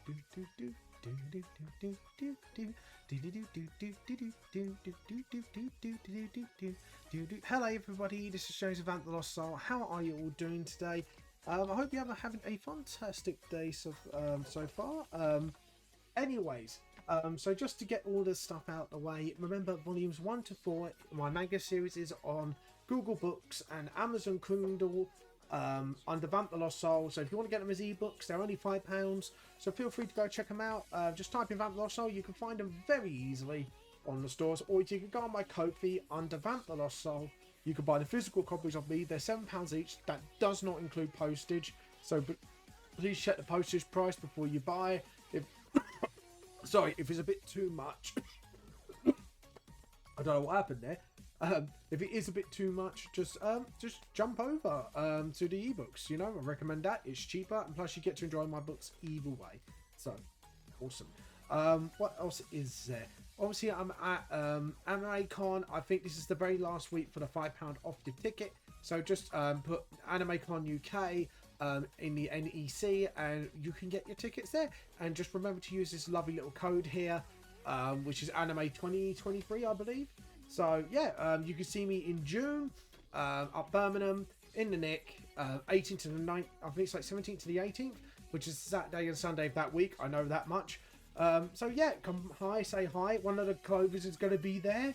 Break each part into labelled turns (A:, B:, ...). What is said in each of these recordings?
A: Hello everybody, this is Joseph Ant the Lost Soul. How are you all doing today? I hope you're having a fantastic day so far. So just to get all this stuff out of the way, remember volumes 1 to 4, my manga series is on Google Books and Amazon Kindle under Vamp the Lost Soul. So if you want to get them as ebooks, they're only £5. So feel free to go check them out. Just type in Vamp the Lost Soul, you can find them very easily on the stores, or you can go on my Ko-fi under Vamp the Lost Soul. You can buy the physical copies of me. They're £7 each. That does not include postage. So please check the postage price before you buy. Sorry, if it's a bit too much. I don't know what happened there. If it is a bit too much, just jump over to the ebooks. You know, I recommend that. It's cheaper, and plus you get to enjoy my books either way. So, awesome. What else is there? Obviously, I'm at AnimeCon. I think this is the very last week for the £5 off the ticket. So just put AnimeCon UK in the NEC, and you can get your tickets there. And just remember to use this lovely little code here, which is Anime 2023, I believe. So yeah, you can see me in June up Birmingham in the Nick, 18th to the 9th. I think it's like 17th to the 18th, which is Saturday and Sunday of that week. I know that much. So yeah, come hi, say hi. One of the Clovers is going to be there,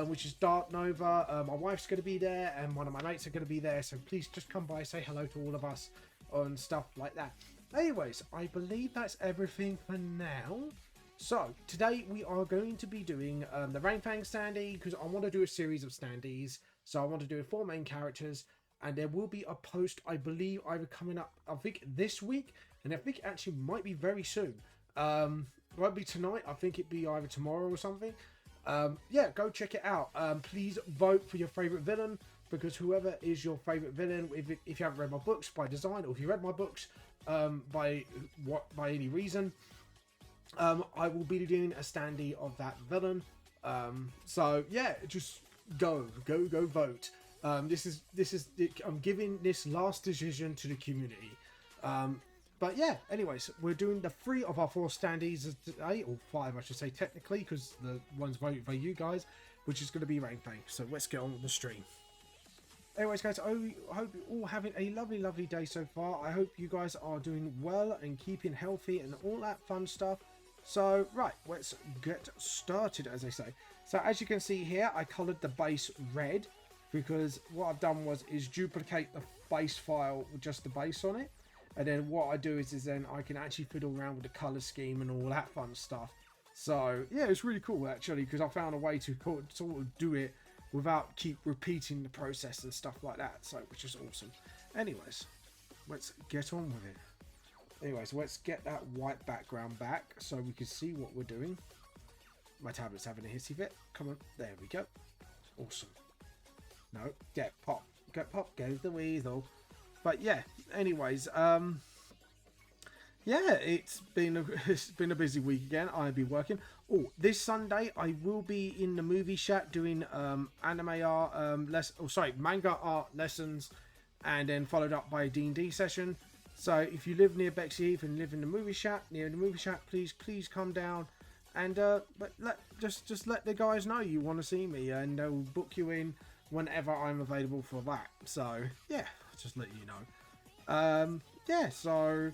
A: which is Dark Nova. My wife's going to be there, and one of my mates are going to be there. So please just come by, say hello to all of us and stuff like that. Anyways, I believe that's everything for now. So today we are going to be doing the Ranfang Standee, because I want to do a series of Standees. So I want to do 4 main characters, and there will be a post, I believe, either coming up, I think this week, and I think it actually might be very soon. Won't be tonight. I think it'd be either tomorrow or something. Yeah, go check it out. Please vote for your favorite villain, because whoever is your favorite villain, if you haven't read my books by design, or if you read my books by any reason, I will be doing a Standee of that villain. So yeah, just go vote. This is I'm giving this last decision to the community. But yeah, anyways, we're doing the 3 of our 4 Standees today, or 5 I should say technically, because the one's voted by you guys, which is going to be Ranfang. So let's get on with the stream. Anyways guys, I hope you're all having a lovely day so far. I hope you guys are doing well and keeping healthy and all that fun stuff. So right, let's get started, as they say. So as you can see here, I coloured the base red, because what I've done is duplicate the base file with just the base on it. And then what I do is then I can actually fiddle around with the colour scheme and all that fun stuff. So yeah, it's really cool actually, because I found a way to sort of do it without keep repeating the process and stuff like that. So, which is awesome. Anyways, let's get on with it. Anyways, let's get that white background back so we can see what we're doing. My tablet's having a hissy fit. Come on, there we go. Awesome. No, get pop, goes the weasel. But yeah, anyways, yeah, it's been a busy week again. I'll be working. Oh, this Sunday I will be in the movie chat doing manga art lessons, and then followed up by a D&D session. So if you live near Bexley Heath and live in the movie chat, please come down, and just let the guys know you want to see me, and they'll book you in whenever I'm available for that. So yeah, just let you know. Yeah, so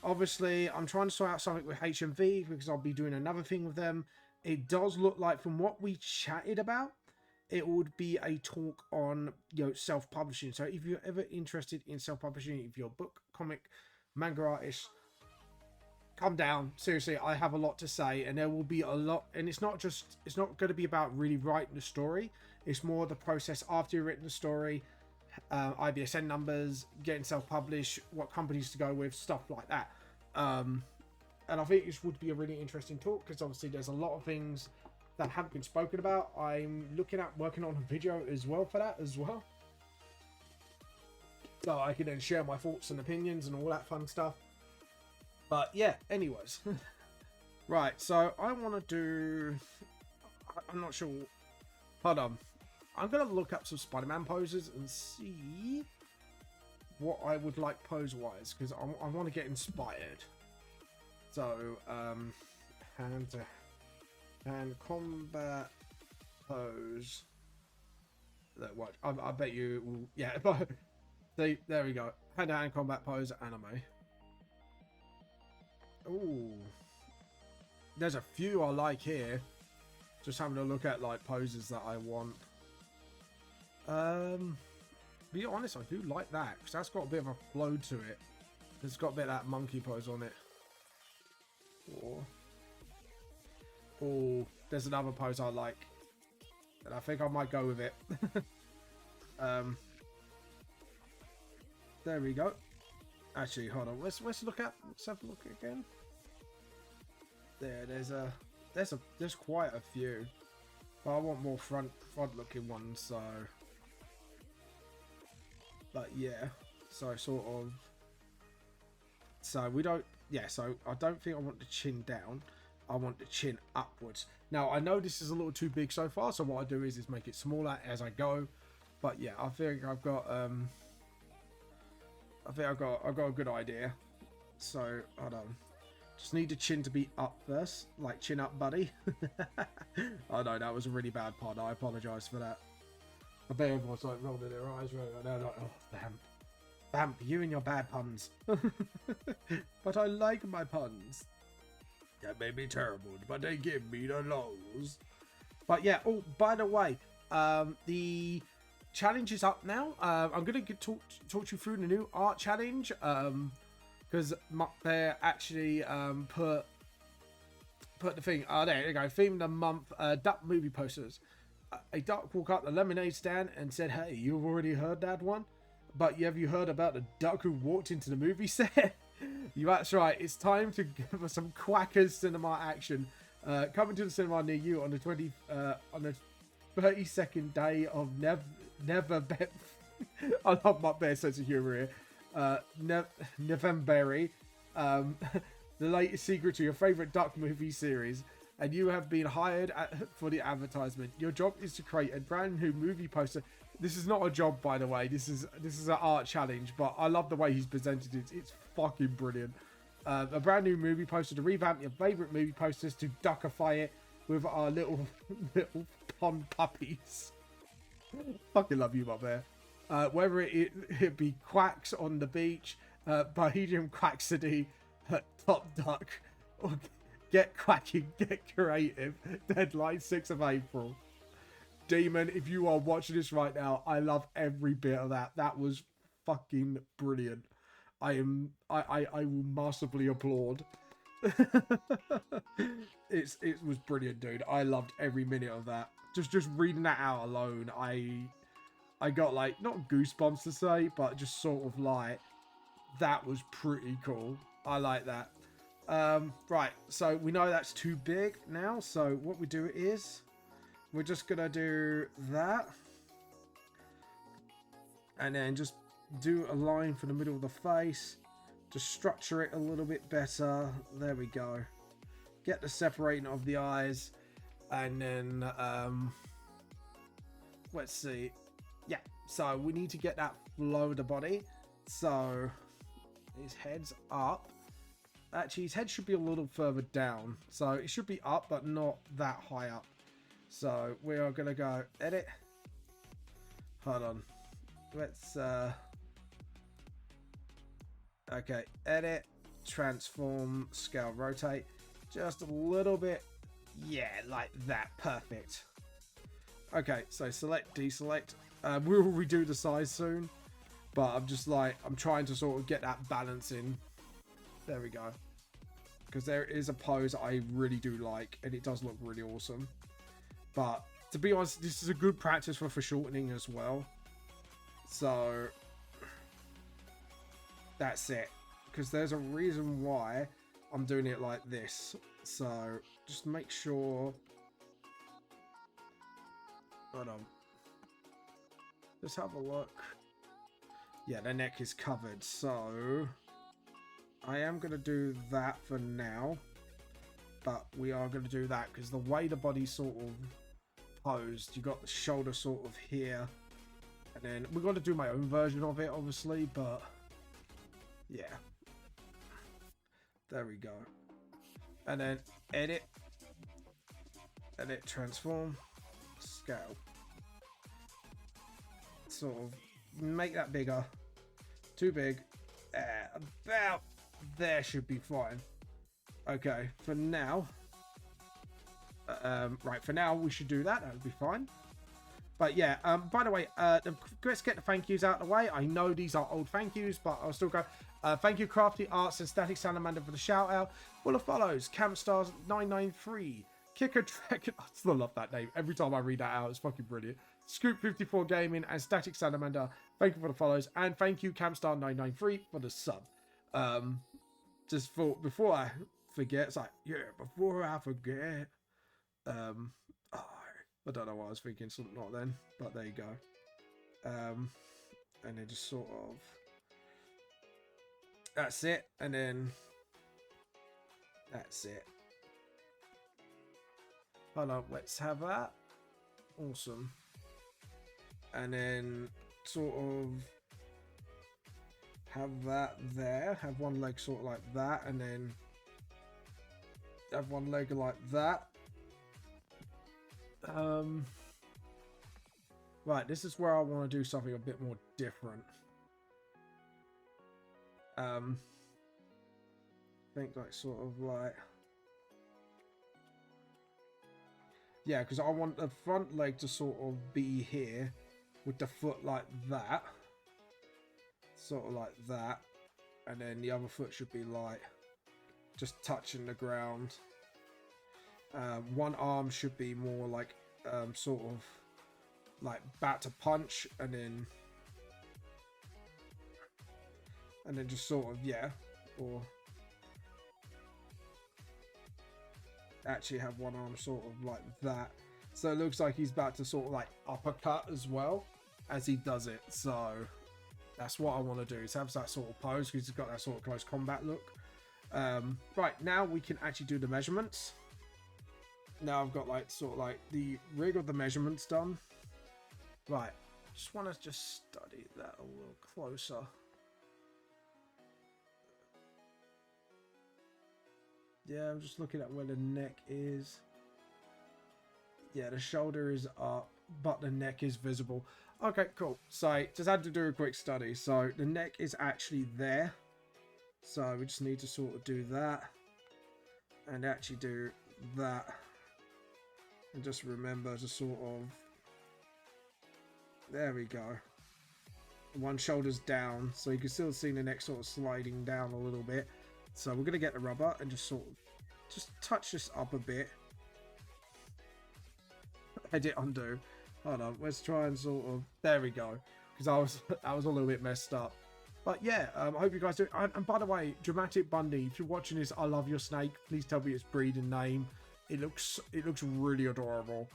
A: obviously I'm trying to sort out something with HMV, because I'll be doing another thing with them. It does look like, from what we chatted about, it would be a talk on, you know, self-publishing. So if you're ever interested in self-publishing, if you're a book, comic, manga artist, come down. Seriously, I have a lot to say, and there will be a lot. And it's not going to be about really writing the story. It's more the process after you've written the story, IBSN numbers, getting self-published, what companies to go with, stuff like that. And I think this would be a really interesting talk, because obviously there's a lot of things that haven't been spoken about. I'm looking at working on a video as well for that as well, so I can then share my thoughts and opinions and all that fun stuff. But yeah, anyways. Right, so I want to do, I'm not sure, hold on, I'm going to look up some Spider-Man poses and see what I would like pose wise, because I want to get inspired. So, hand to hand combat pose. That what I bet you will, yeah. See, there we go. Hand to hand combat pose anime. Ooh, there's a few I like here. Just having a look at like poses that I want. Be honest, I do like that because that's got a bit of a flow to it. It's got a bit of that monkey pose on it. Oh, there's another pose I like, and I think I might go with it. There we go. Actually, hold on. Let's look at. Let's have a look again. There's quite a few, but I want more front looking ones. So, but yeah, so sort of. So we don't. Yeah, so I don't think I want the chin down. I want the chin upwards. Now I know this is a little too big so far, so what I do is make it smaller as I go. But yeah, I think I've got I've got a good idea. So hold on. Just need the chin to be up first, like chin up, buddy. Oh no, that was a really bad pun. I apologise for that. I bet everyone's like rolling their eyes right now. Like, oh damn. Bamp, you and your bad puns. But I like my puns. That may be terrible, but they give me the lows. But yeah, oh, by the way, the challenge is up now. I'm going to talk you through the new art challenge. Because they actually put the thing. Oh, there you go. Theme of the month, duck movie posters. A duck walked up the lemonade stand and said, "Hey, you've already heard that one? But have you heard about the duck who walked into the movie set?" That's right. It's time to give us some Quackers cinema action. Coming to the cinema near you on the 32nd day of Never Bet. I love my best sense of humor here. November. The latest secret to your favorite duck movie series, and you have been hired for the advertisement. Your job is to create a brand new movie poster. This is not a job, by the way. This is an art challenge, but I love the way he's presented it. It's fucking brilliant. A brand new movie poster to revamp your favorite movie posters, to duckify it with our little pond puppies. Fucking love you, my bear. Whether it be quacks on the beach, Bohemian Quacksody, Top Duck, or get quacking, get creative. Deadline 6th of April. Demon, if you are watching this right now, I love every bit of that. That was fucking brilliant. I will massively applaud. It was brilliant, dude. I loved every minute of that. Just reading that out alone, I got like, not goosebumps to say, but just sort of like, that was pretty cool. I like that. Right, so we know that's too big now. So what we do is, we're just gonna do that, and then just do a line for the middle of the face. Just structure it a little bit better. There we go. Get the separating of the eyes, and then let's see. Yeah, so we need to get that flow of the body. So his head's up. Actually, his head should be a little further down. So it should be up, but not that high up. So we are gonna go edit. Hold on. Let's okay, edit, transform, scale, rotate. Just a little bit. Yeah, like that. Perfect. Okay, so select, deselect. We'll redo the size soon, but I'm trying to sort of get that balance in. There we go. Because there is a pose I really do like, and it does look really awesome. But to be honest, this is a good practice for foreshortening as well. So that's it. Because there's a reason why I'm doing it like this. So just make sure. Hold on. Let's have a look. Yeah, the neck is covered. So I am going to do that for now. But we are going to do that because the way the body's sort of posed, you got the shoulder sort of here. And then we're going to do my own version of it, obviously. But yeah. There we go. and then edit, transform, scale. Sort of make that bigger. Too big. About there should be fine. Okay, for now. Right, for now we should do that. That would be fine. But yeah, by the way, let's get the thank yous out of the way. I know these are old thank yous, but I'll still go. Thank you, Crafty Arts and Static Salamander, for the shout out. Full of follows, Campstars 993, Kicker Dragon. I still love that name. Every time I read that out, it's fucking brilliant. Scoop 54 Gaming and Static Salamander, thank you for the follows, and thank you, Campstar 993, for the sub. Just for before I forget, it's like, yeah, before I forget. I don't know what I was thinking, something not then, but there you go. And then just sort of, that's it, and then that's it. Hold on, let's have that. Awesome. And then sort of have that there, have one leg sort of like that, and then have one leg like that. Right, this is where I want to do something a bit more different. Think like sort of like, yeah, because I want the front leg to sort of be here with the foot like that, sort of like that, and then the other foot should be like just touching the ground. One arm should be more like sort of like about to punch, and then just sort of, yeah, or actually have one arm sort of like that, so it looks like he's about to sort of like uppercut as well as he does it. So that's what I want to do, is have that sort of pose, because he's got that sort of close combat look. Right, now we can actually do the measurements. Now I've got like sort of like the rig of the measurements done. Right, just want to just study that a little closer. Yeah, I'm just looking at where the neck is. Yeah, the shoulder is up, but the neck is visible. Okay, cool. So just had to do a quick study. So the neck is actually there. So we just need to sort of do that and actually do that. And just remember to sort of, there we go. One shoulder's down, so you can still see the neck sort of sliding down a little bit. So we're going to get the rubber and just sort of, just touch this up a bit. Edit, undo. Hold on, let's try and sort of, there we go. Because I was a little bit messed up. But yeah, I hope you guys do. And by the way, Dramatic Bundy, if you're watching this, I love your snake. Please tell me its breed and name. It looks really adorable.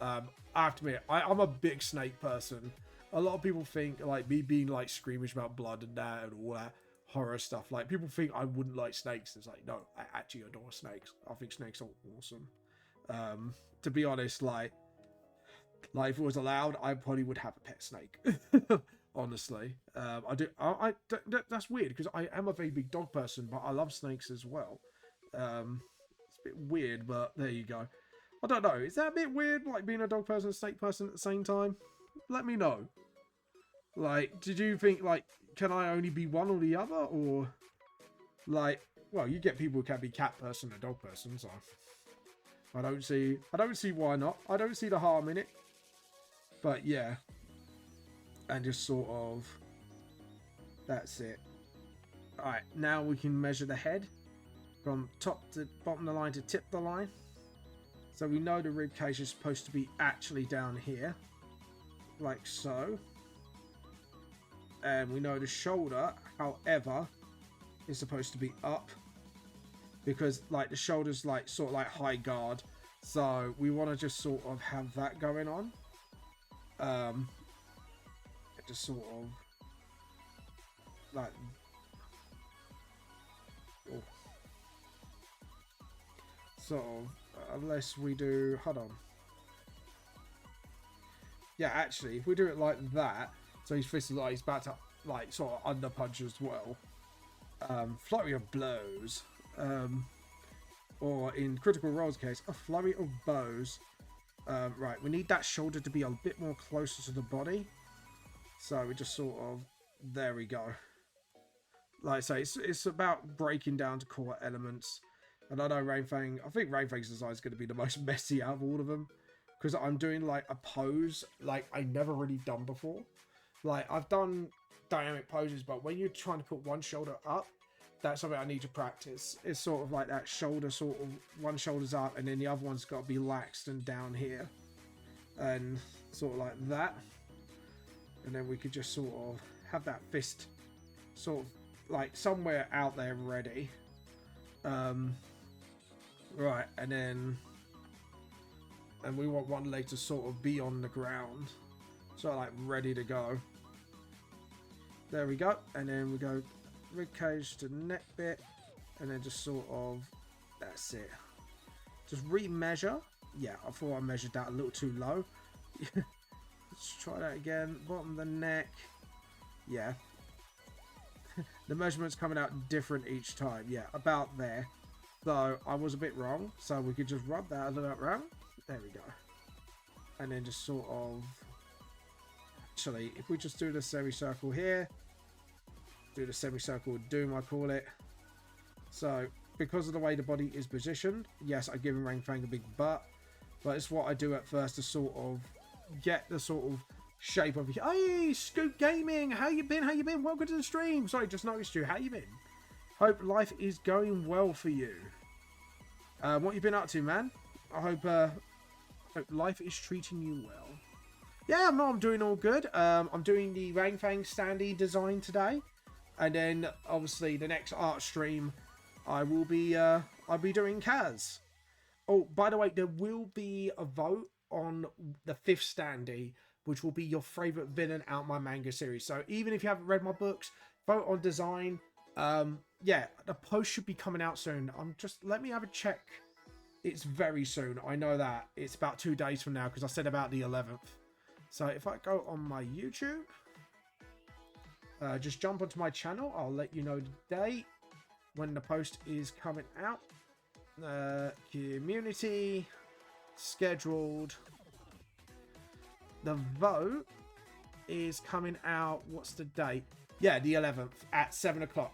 A: I have to admit, I'm a big snake person. A lot of people think like me being like squeamish about blood and that and all that horror stuff. Like people think I wouldn't like snakes. It's like, no, I actually adore snakes. I think snakes are awesome. To be honest, like if it was allowed, I probably would have a pet snake. Honestly, I do. That's weird because I am a very big dog person, but I love snakes as well. It's a bit weird, but there you go. I don't know. Is that a bit weird, like being a dog person and a snake person at the same time? Let me know. Like, did you think, like, can I only be one or the other? Or, like, well, you get people who can be cat person and dog person, so I don't see why not. I don't see the harm in it. But, yeah. And just sort of, that's it. Alright, now we can measure the head from top to bottom of the line to tip the line. So we know the rib cage is supposed to be actually down here, like so. And we know the shoulder, however, is supposed to be up because like the shoulder's like sort of like high guard. So we want to just sort of have that going on. Just sort of like, oh. Sort of, unless we do, hold on. Yeah, actually, if we do it like that, so his fist is like he's about to like sort of under punch as well. Flurry of blows. or in Critical Role's case, a flurry of bows. Right, we need that shoulder to be a bit more closer to the body. So we just sort of, there we go. Like I say, it's about breaking down to core elements. And I know Ranfang, I think Ranfang's design is going to be the most messy out of all of them. Because I'm doing like a pose like I never really done before. Like I've done dynamic poses, but when you're trying to put one shoulder up, that's something I need to practice. It's sort of like that shoulder, sort of one shoulder's up and then the other one's got to be laxed and down here. And sort of like that. And then we could just sort of have that fist sort of like somewhere out there ready. Right, and then we want one leg to sort of be on the ground, so like ready to go. There we go, and then we go rib cage to neck bit, and then just sort of, that's it. Just re-measure. Yeah, I thought I measured that a little too low. Let's try that again. Bottom of the neck. Yeah. The measurement's coming out different each time. Yeah, about there. So I was a bit wrong. So we could just rub that a little bit around. There we go. And then just sort of... Actually, if we just do the semicircle here. Do the semicircle with Doom, I call it. So, because of the way the body is positioned, yes, I give him Ranfang a big butt. But it's what I do at first to sort of get the sort of shape of... Hey, Scoop Gaming! How you been? How you been? Welcome to the stream! Sorry, just noticed you. How you been? Hope life is going well for you. What you been up to, man? I hope life is treating you well. Yeah, I'm doing all good. I'm doing the Ranfang Standee design today. And then, obviously, the next art stream, I will be, I'll be doing Kaz. Oh, by the way, there will be a vote on the 5th Standee, which will be your favourite villain out my manga series. So even if you haven't read my books, vote on design. Yeah, the post should be coming out soon. Let me have a check. It's very soon. I know that. It's about 2 days from now because I said about the 11th. So if I go on my YouTube, just jump onto my channel. I'll let you know the date when the post is coming out. Community scheduled. The vote is coming out. What's the date? Yeah, the 11th at 7 o'clock.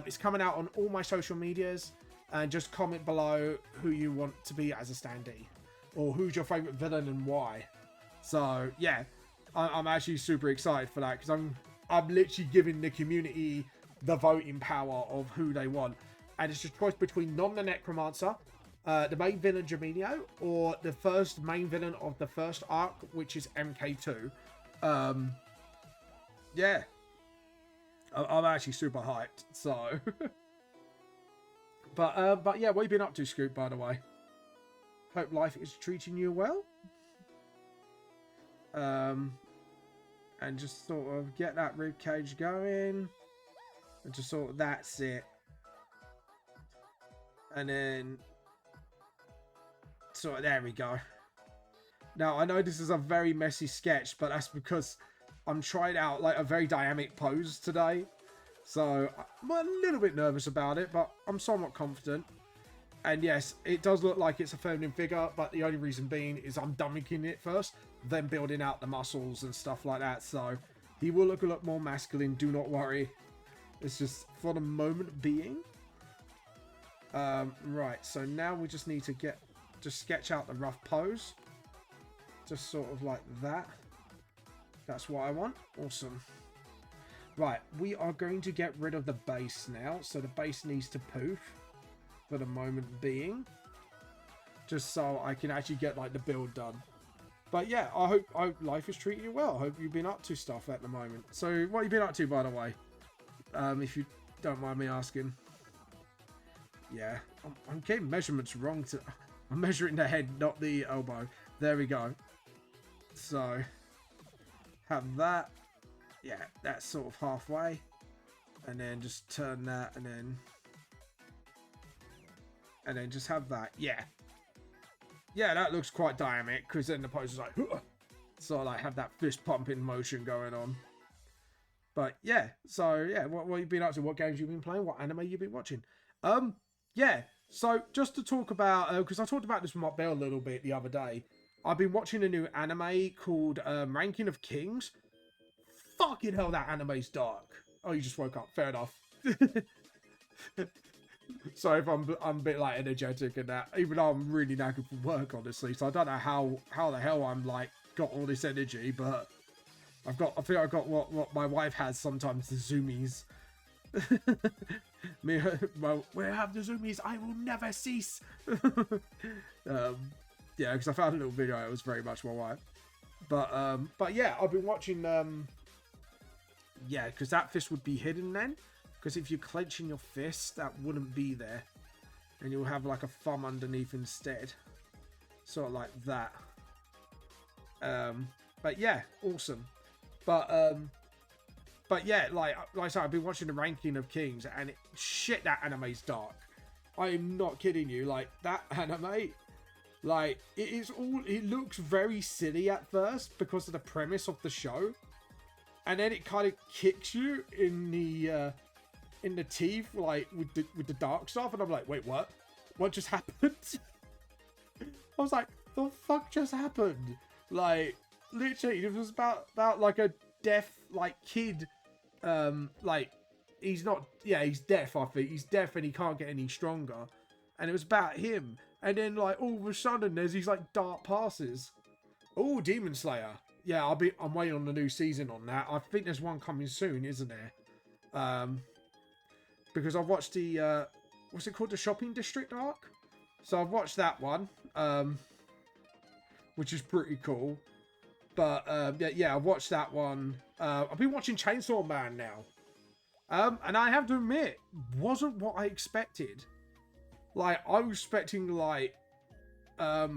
A: It's coming out on all my social medias. And just comment below who you want to be as a standee. Or who's your favourite villain and why. So, yeah. I'm actually super excited for that. Because I'm literally giving the community the voting power of who they want. And it's just a choice between Non the Necromancer, the main villain Jaminio, or the first main villain of the first arc, which is MK2. Yeah. I'm actually super hyped, so... But yeah, what have you been up to, Scoop, by the way? Hope life is treating you well. And just sort of get that rib cage going. And just sort of, that's it. And then... So there we go. Now, I know this is a very messy sketch, but that's because I'm trying out like a very dynamic pose today. So I'm a little bit nervous about it, but I'm somewhat confident. And yes, it does look like it's a feminine figure, but the only reason being is I'm dummying it first, then building out the muscles and stuff like that. So he will look a lot more masculine, do not worry. It's just for the moment being. Right, so now we just need to just sketch out the rough pose. Just sort of like that. That's what I want. Awesome. Right, we are going to get rid of the base now. So the base needs to poof for the moment being. Just so I can actually get like the build done. But yeah, I hope life is treating you well. I hope you've been up to stuff at the moment. So what have you been up to, by the way? If you don't mind me asking. Yeah, I'm getting measurements wrong. I'm measuring the head, not the elbow. There we go. So, have that. Yeah, that's sort of halfway. And then just turn that and then just have that. Yeah. Yeah, that looks quite dynamic because then the pose is like, huh! So like have that fist pumping motion going on. But yeah, so yeah, what you been up to? What games you been playing? What anime you been watching? Yeah, So just to talk about, because I talked about this with my Bill a little bit the other day. I've been watching a new anime called Ranking of Kings. Fucking hell, that anime's dark. Oh, you just woke up. Fair enough. Sorry if I'm a bit like energetic and that, even though I'm really knackered from work, honestly. So I don't know how the hell I'm like got all this energy, but I think I've got what my wife has sometimes, the zoomies. Well, where I have the zoomies, I will never cease. Yeah, because I found a little video. It was very much my wife, but yeah, I've been watching. Yeah, because that fist would be hidden then. Because if you're clenching your fist, that wouldn't be there, and you'll have like a thumb underneath instead, sort of like that. But yeah, awesome. But yeah, like I said, I've been watching the Ranking of Kings, and shit, that anime's dark. I am not kidding you. Like, that anime, like, it looks very silly at first because of the premise of the show, and then it kind of kicks you in the teeth, like with the dark stuff, and I'm like, wait, what just happened? I was like, the fuck just happened? Like, literally, it was about like a deaf like kid, like he's deaf. I think he's deaf and he can't get any stronger, and it was about him. And then like all of a sudden there's these like dark passes. Oh, Demon Slayer. Yeah, I'm waiting on the new season on that. I think there's one coming soon, isn't there? Because I've watched the what's it called, the Shopping District arc. So I've watched that one, which is pretty cool. But yeah, I've watched that one. I've been watching Chainsaw Man now, and I have to admit, wasn't what I expected. Like, I was expecting like, I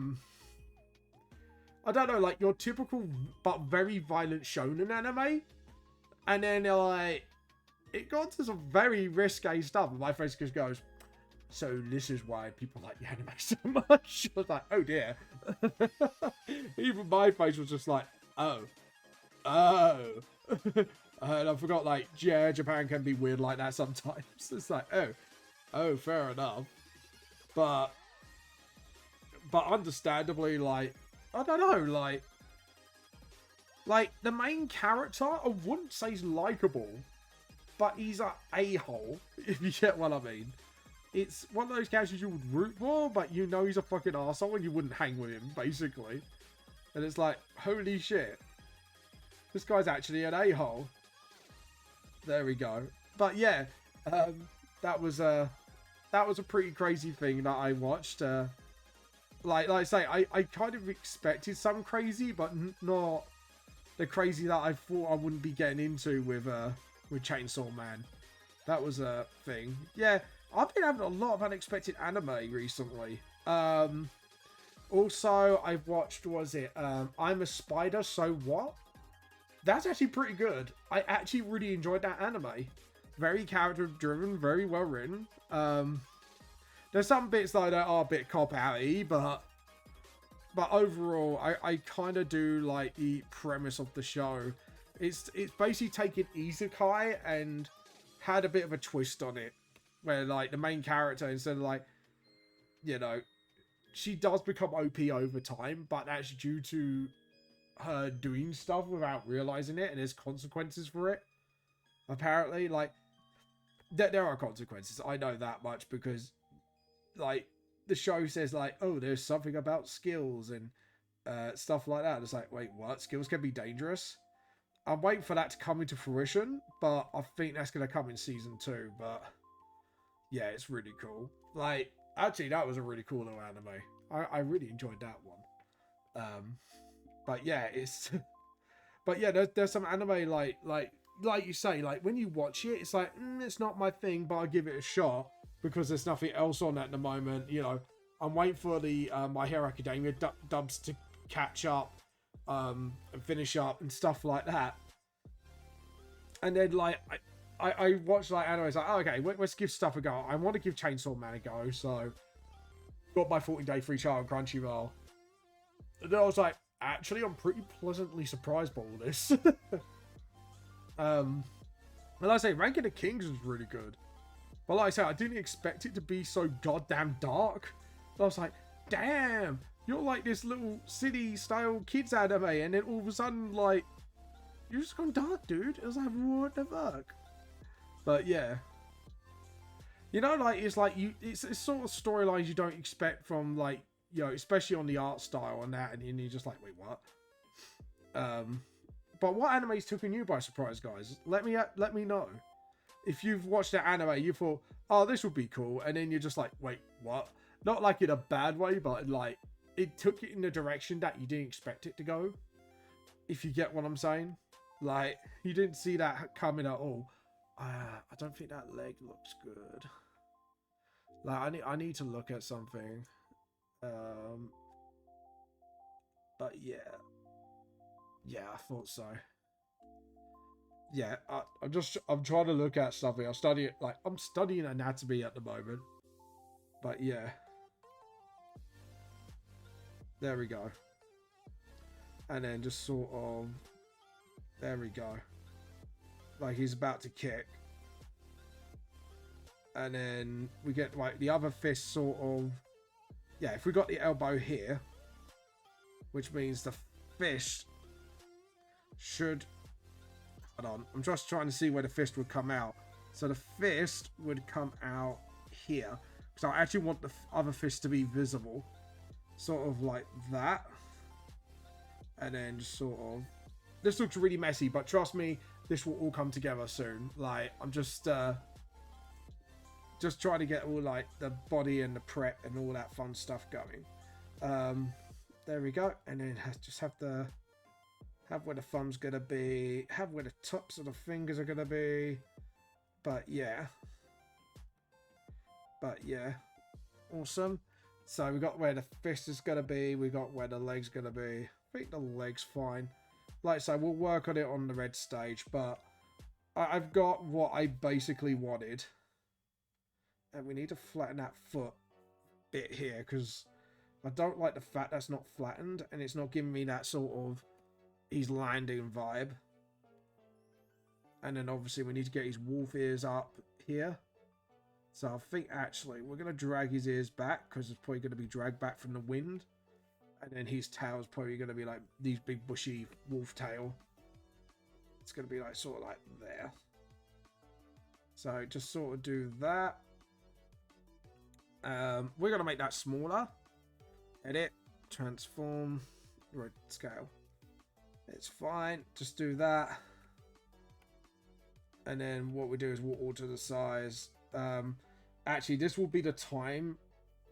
A: don't know, like your typical but very violent shonen anime, and then like it got to some very risque stuff, and my face just goes, so this is why people like the anime so much. I was like, oh dear. Even my face was just like, oh. And I forgot, like, yeah, Japan can be weird like that sometimes. It's like, oh, fair enough. But understandably, like, I don't know, like the main character, I wouldn't say he's likable, but he's a a-hole, if you get what I mean. It's one of those characters you would root for, but you know he's a fucking arsehole and you wouldn't hang with him, basically. And it's like, holy shit. This guy's actually an a-hole. There we go. But yeah, that was a pretty crazy thing that I watched. Like I say, I kind of expected some crazy, but not the crazy that I thought I wouldn't be getting into with Chainsaw Man. That was a thing. Yeah, I've been having a lot of unexpected anime recently. Also, I've watched, I'm a Spider, So What? That's actually pretty good. I actually really enjoyed that anime. Very character driven, very well written. There's some bits like that are a bit cop-outy, but overall, I kind of do like the premise of the show. It's basically taken isekai and had a bit of a twist on it, where like the main character, instead of like, you know, she does become OP over time, but that's due to her doing stuff without realizing it, and there's consequences for it. Apparently, like, there are consequences. I know that much because, like, the show says like, oh, there's something about skills and stuff like that. It's like, wait, what? Skills can be dangerous? I'm waiting for that to come into fruition, but I think that's going to come in season 2. But yeah, it's really cool. Like, actually, that was a really cool little anime. I really enjoyed that one. But yeah, it's but yeah, there's some anime like you say, like when you watch it, it's like, it's not my thing, but I'll give it a shot because there's nothing else on at the moment. You know, I'm waiting for the My Hero Academia dubs to catch up and finish up and stuff like that. And then like I watch like anime, like, oh, okay, let's give stuff a go. I want to give Chainsaw Man a go, so got my 14-day free trial on Crunchyroll. And then I was like, actually, I'm pretty pleasantly surprised by all this. And I say, Ranking of Kings is really good. But like I said, I didn't expect it to be so goddamn dark. I was like, damn, you're like this little city-style kids anime, and then all of a sudden, like, you're just gone dark, dude. It was like, what the fuck? But yeah. You know, like, it's like, it's sort of storylines you don't expect from, like, you know, especially on the art style and that, and you're just like, wait, what? But what anime's taken you by surprise, guys? Let me know. If you've watched that anime, you thought, oh, this would be cool, and then you're just like, wait, what? Not like in a bad way, but like, it took it in a direction that you didn't expect it to go. If you get what I'm saying. Like, you didn't see that coming at all. I don't think that leg looks good. Like, I need to look at something. But yeah. Yeah, I thought so. Yeah, I'm trying to look at something. I'm studying anatomy at the moment. But yeah. There we go. And then just sort of, there we go. Like he's about to kick. And then we get like the other fist sort of, yeah, if we got the elbow here, which means the fist should, hold on, I'm just trying to see where the fist would come out. So the fist would come out here, because I actually want the other fist to be visible, sort of like that. And then just sort of, this looks really messy, but trust me, this will all come together soon. Like, I'm just trying to get all like the body and the prep and all that fun stuff going. There we go. And then just have where the thumb's gonna be, have where the tops of the fingers are gonna be. But yeah, awesome. So we got where the fist is gonna be, we got where the leg's gonna be. I think the leg's fine. Like I say, we'll work on it on the red stage, but I've got what I basically wanted. And we need to flatten that foot bit here, because I don't like the fact that's not flattened, and it's not giving me that sort of he's landing vibe. And then obviously we need to get his wolf ears up here. So I think actually we're going to drag his ears back, because it's probably going to be dragged back from the wind. And then his tail's probably going to be like these big bushy wolf tail. It's going to be like sort of like there. So just sort of do that. We're going to make that smaller. Edit, transform, right, scale. It's fine. Just do that. And then what we do is we'll alter the size. Actually, this will be the time.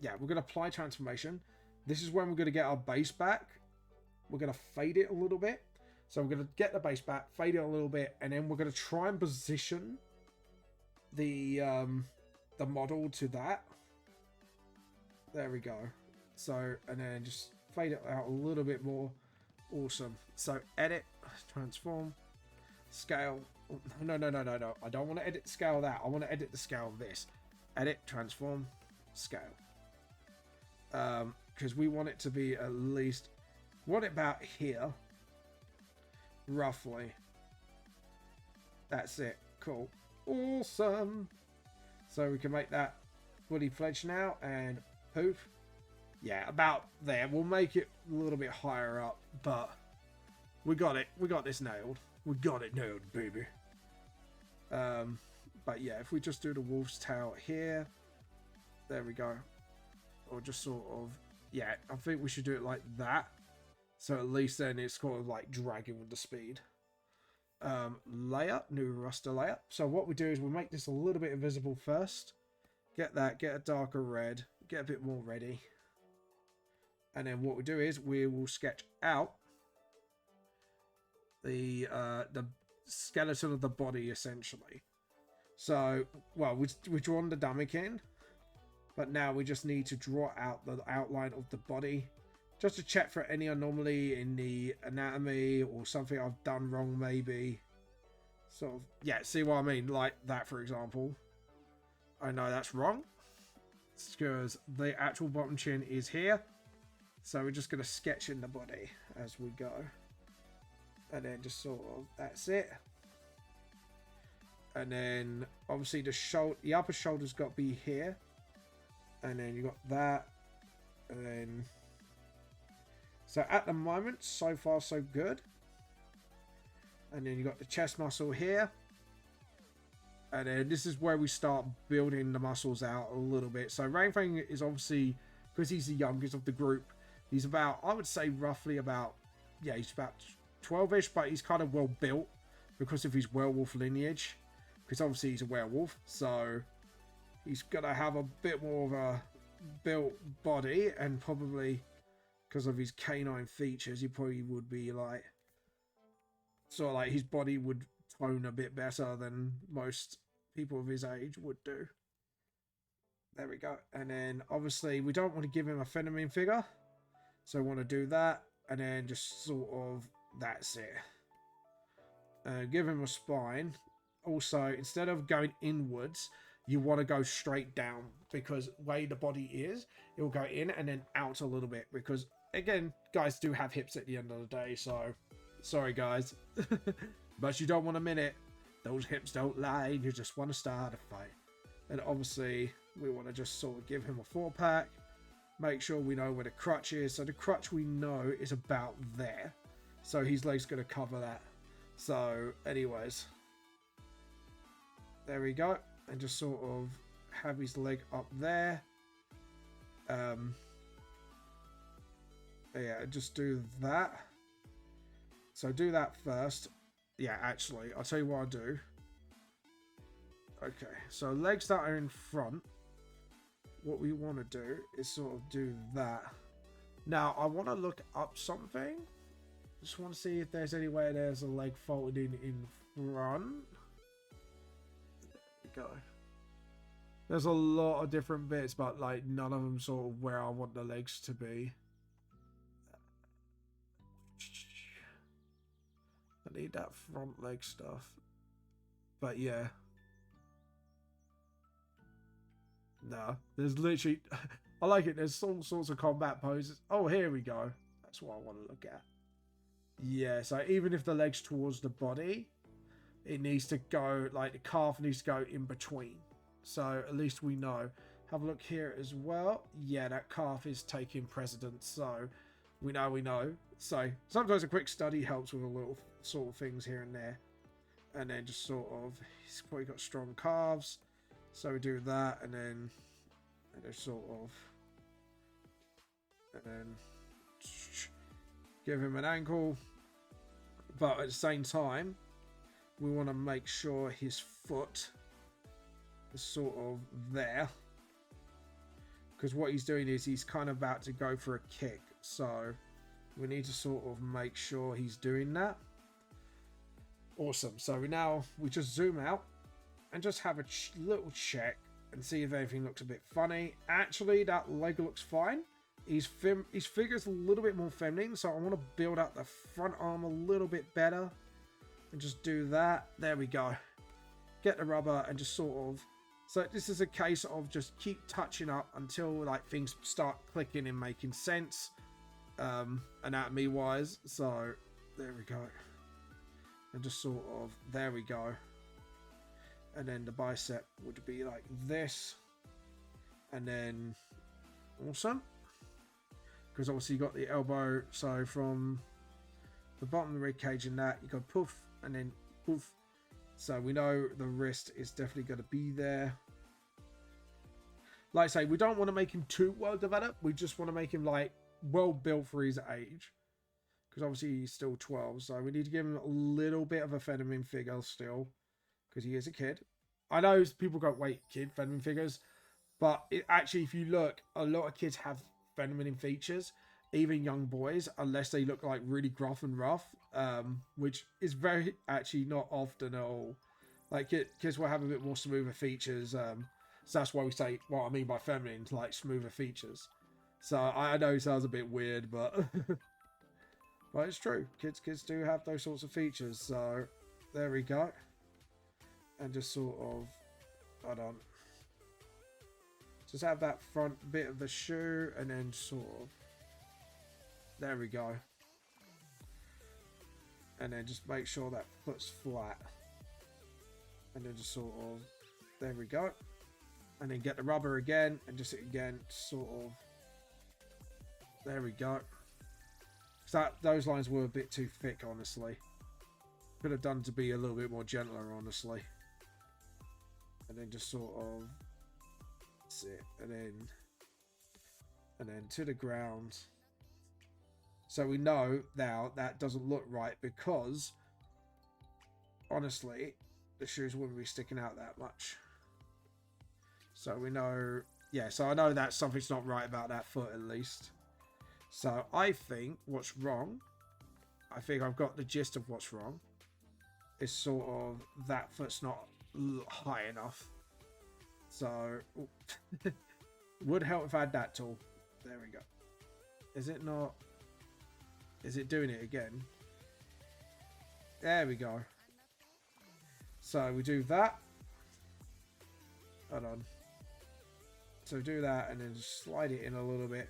A: Yeah, we're going to apply transformation. This is when we're going to get our base back. We're going to fade it a little bit. So we're going to get the base back, fade it a little bit, and then we're going to try and position the model to that. There we go. So, and then just fade it out a little bit more. Awesome. So edit, transform, scale. No. I don't want to edit scale that. I want to edit the scale of this. Edit, transform, scale. Because we want it to be at least, what about here? Roughly. That's it. Cool. Awesome. So we can make that fully fledged now, and poof. Yeah, about there. We'll make it a little bit higher up, but we got it. We got this nailed. We got it nailed, baby. But yeah, if we just do the wolf's tail here, there we go. Or just sort of, yeah, I think we should do it like that. So at least then it's kind of like dragging with the speed. Layer, new raster layer. So what we do is we make this a little bit invisible first. Get that, get a darker red, get a bit more ready. And then what we do is we will sketch out the skeleton of the body, essentially. So, well, we drawn the Damakin, but now we just need to draw out the outline of the body, just to check for any anomaly in the anatomy or something I've done wrong, maybe. Sort of, yeah, see what I mean? Like that, for example. I know that's wrong. It's because the actual bottom chin is here. So we're just going to sketch in the body as we go. And then just sort of, that's it. And then obviously the upper shoulder's got to be here. And then you got that. And then... So at the moment, so far so good. And then you got the chest muscle here. And then this is where we start building the muscles out a little bit. So Ranfang is obviously, because he's the youngest of the group, he's about, I would say roughly about, yeah, he's about 12-ish, but he's kind of well built because of his werewolf lineage. Because obviously he's a werewolf, so he's going to have a bit more of a built body, and probably because of his canine features, he probably would be like, sort of like his body would tone a bit better than most people of his age would do. There we go. And then obviously we don't want to give him a feminine figure, so we want to do that, and then just sort of, that's it. Give him a spine. Also, instead of going inwards, you want to go straight down, because the way the body is, it will go in and then out a little bit, because again, guys do have hips at the end of the day, so sorry guys. But you don't want to minute. Those hips don't lie, you just want to start a fight. And obviously, we want to just sort of give him a 4-pack. Make sure we know where the crutch is. So the crutch we know is about there. So his leg's going to cover that. So anyways. There we go. And just sort of have his leg up there. Yeah, just do that. So do that first. Yeah, actually, I'll tell you what I'll do. Okay, so legs that are in front. What we want to do is sort of do that. Now, I want to look up something. Just want to see if there's anywhere there's a leg folded in front. There we go. There's a lot of different bits, but like none of them sort of where I want the legs to be. I need that front leg stuff. But yeah. No, there's literally... I like it. There's all sorts of combat poses. Oh, here we go. That's what I want to look at. Yeah, so even if the leg's towards the body, it needs to go... Like, the calf needs to go in between. So at least we know. Have a look here as well. Yeah, that calf is taking precedence. So we know. So sometimes a quick study helps with a little sort of things here and there. And then just sort of, he's probably got strong calves. So we do that, and then sort of, and then give him an ankle. But at the same time, we want to make sure his foot is sort of there. Because what he's doing is he's kind of about to go for a kick. So we need to sort of make sure he's doing that. Awesome. So we just zoom out and just have a little check and see if anything looks a bit funny. Actually, that leg looks fine. His figure's a little bit more feminine, so I want to build up the front arm a little bit better. And just do that. There we go. Get the rubber and just sort of... So this is a case of just keep touching up until like things start clicking and making sense. Anatomy wise. So there we go. And just sort of, there we go. And then the bicep would be like this. And then, awesome. Because obviously you got the elbow. So from the bottom of the rib cage and that, you go poof and then poof. So we know the wrist is definitely going to be there. Like I say, we don't want to make him too well developed. We just want to make him like well built for his age. Because obviously he's still 12. So we need to give him a little bit of a feminine figure still. Because he is a kid. I know people go, wait, kid, feminine figures. But actually, if you look, a lot of kids have feminine features. Even young boys, unless they look like really gruff and rough. Which is very, actually not often at all. Like kids will have a bit more smoother features. So that's why we say what I mean by feminine, like smoother features. So I know it sounds a bit weird, but... But it's true. Kids do have those sorts of features. So there we go. And just sort of, hold on. Just have that front bit of the shoe and then sort of, there we go. And then just make sure that foot's flat. And then just sort of, there we go. And then get the rubber again, and just again, sort of, there we go. So those lines were a bit too thick, honestly. Could have done to be a little bit more gentler, honestly. And then just sort of, that's it. And then to the ground. So we know now that doesn't look right because, honestly, the shoes wouldn't be sticking out that much. So we know, yeah, so I know that something's not right about that foot at least. So I think what's wrong, I think I've got the gist of what's wrong, is sort of that foot's not high enough. So, would help if I had that tool. There we go. Is it not? Is it doing it again? There we go. So we do that. Hold on. So do that and then just slide it in a little bit.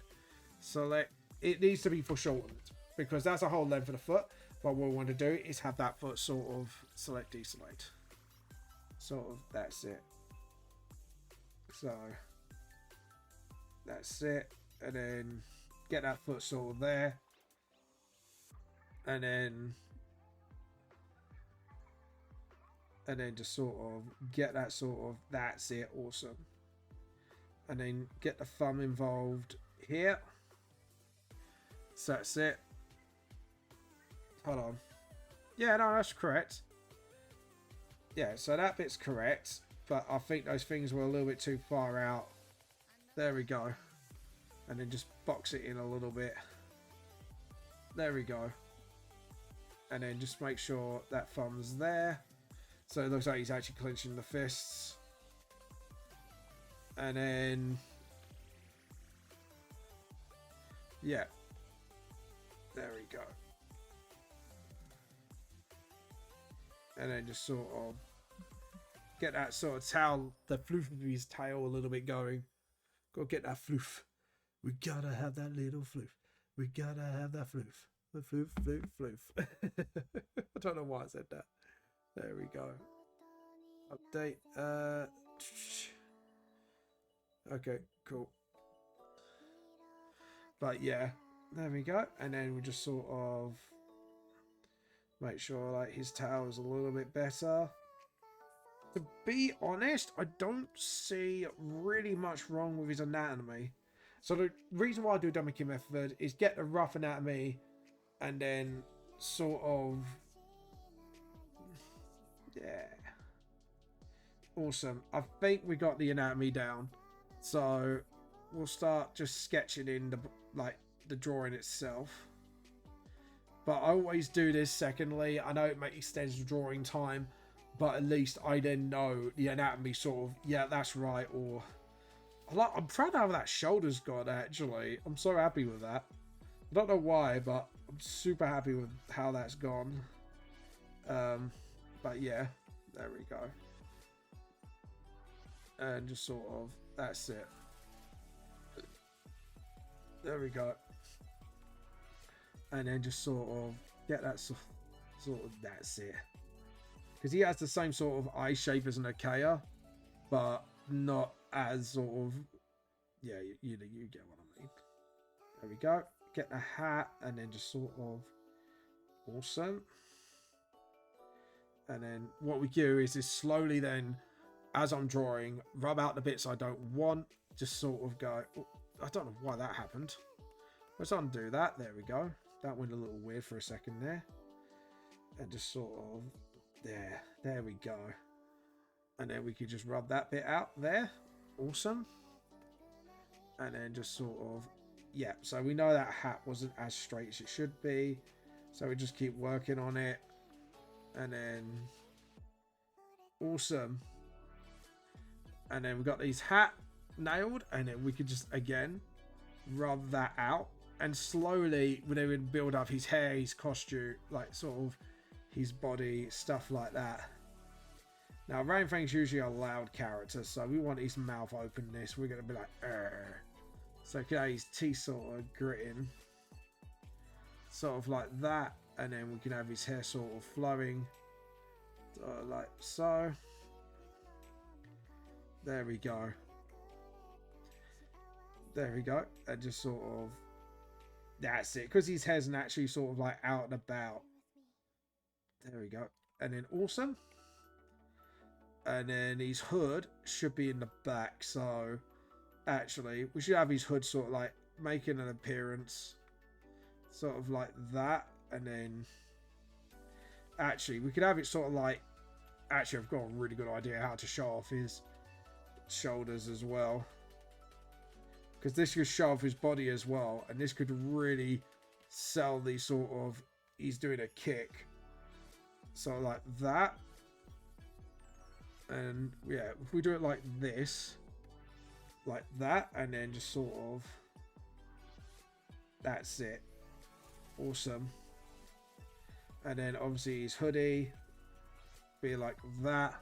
A: Select. It needs to be foreshortened because that's a whole length of the foot. But what we want to do is have that foot sort of select, deselect. Sort of, that's it. So that's it. And then get that foot sort of there. And then just sort of get that sort of, that's it, awesome. And then get the thumb involved here. So that's it. Hold on. Yeah, no, that's correct. Yeah, so that bit's correct. But I think those things were a little bit too far out. There we go. And then just box it in a little bit. There we go. And then just make sure that thumb's there. So it looks like he's actually clenching the fists. And then, yeah. There we go. And then just sort of get that sort of tail, the floof of his tail a little bit going. Go get that floof. We gotta have that little floof. We gotta have that floof. The floof, floof, floof. I don't know why I said that. There we go. Update. Okay, cool. But yeah, there we go. And then we just sort of make sure like his tail is a little bit better. To be honest, I don't see really much wrong with his anatomy. So the reason why I do Dummy method is get the rough anatomy and then sort of, yeah. Awesome. I think we got the anatomy down. So we'll start just sketching in the drawing itself. But I always do this secondly. I know it extends the drawing time, but at least I then know the anatomy sort of, yeah, that's right. Or I'm proud of how that shoulder's got actually. I'm so happy with that. I don't know why, but I'm super happy with how that's gone. But yeah, there we go. And just sort of, that's it. There we go. And then just sort of get that sort of, that's it. Because he has the same sort of eye shape as an Akea, but not as sort of, yeah, you get what I mean. There we go. Get the hat and then just sort of, awesome. And then what we do is slowly then, as I'm drawing, rub out the bits I don't want. Just sort of go, oh, I don't know why that happened. Let's undo that. There we go. That went a little weird for a second there. And just sort of, there we go. And then we could just rub that bit out there. Awesome. And then just sort of, yeah. So we know that hat wasn't as straight as it should be. So we just keep working on it. And then, awesome. And then we've got these hat nailed. And then we could just, again, rub that out. And slowly, we would build up his hair, his costume, like sort of his body, stuff like that. Now, Ranfang's usually a loud character, so we want his mouth openness. We're going to be like, Arr. So, okay, his teeth sort of gritting. Sort of like that. And then we can have his hair sort of flowing. Like so. There we go. There we go. And just sort of, that's it. Because his hair's actually sort of like out and about. There we go. And then awesome. And then his hood should be in the back. So actually, we should have his hood sort of like making an appearance. Sort of like that. And then actually, we could have it sort of like, actually, I've got a really good idea how to show off his shoulders as well. Because this could show off his body as well. And this could really sell the sort of, he's doing a kick. So like that. And yeah, if we do it like this, like that, and then just sort of, that's it. Awesome. And then obviously his hoodie, be like that.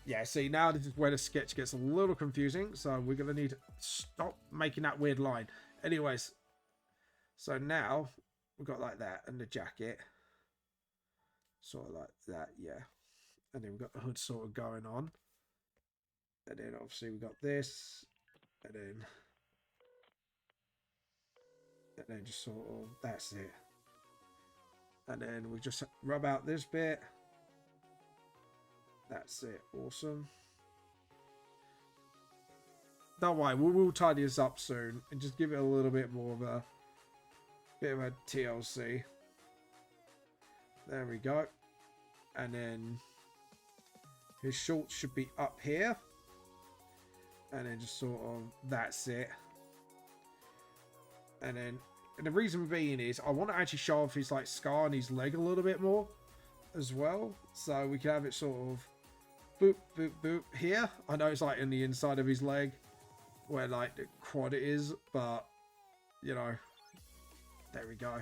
A: Yeah, see, now this is where the sketch gets a little confusing, so we're going to need to stop making that weird line. Anyways, so now we've got like that, and the jacket, sort of like that, yeah. And then we've got the hood sort of going on. And then obviously we've got this. And then just sort of, that's it. And then we just rub out this bit. That's it. Awesome. Don't worry, we'll tidy this up soon. And just give it a little bit more of a, TLC. There we go. And then his shorts should be up here. And then just sort of, that's it. And then, and the reason being is, I want to actually show off his like scar on his leg a little bit more as well. So we can have it sort of, boop, boop, boop here. I know it's like in the inside of his leg, where like the quad is, but, you know, there we go.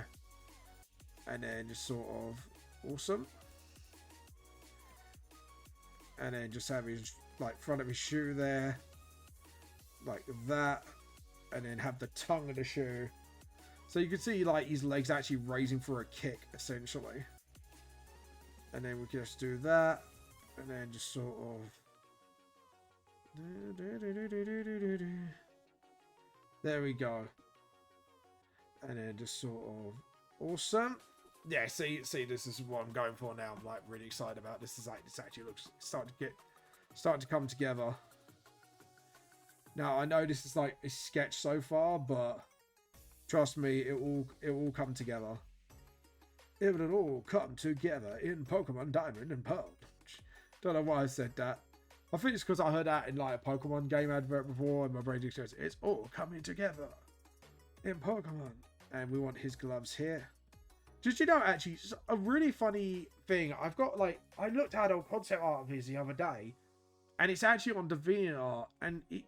A: And then just sort of, awesome. And then just have his like front of his shoe there, like that, and then have the tongue of the shoe, so you can see like his legs actually raising for a kick essentially. And then we can just do that, and then just sort of, there we go. And then just sort of, awesome. Yeah, see, this is what I'm going for now. I'm like really excited about this. Is like, this actually looks starting to come together. Now I know this is like a sketch so far, but trust me, it will come together. It will all come together in Pokemon Diamond and Pearl. Don't know why I said that. I think it's because I heard that in like a Pokemon game advert before, and my brain just goes, "It's all coming together in Pokemon." And we want his gloves here. Did you know, actually, it's a really funny thing. I've got, like, I looked at a concept art of his the other day, and it's actually on DeviantArt. And I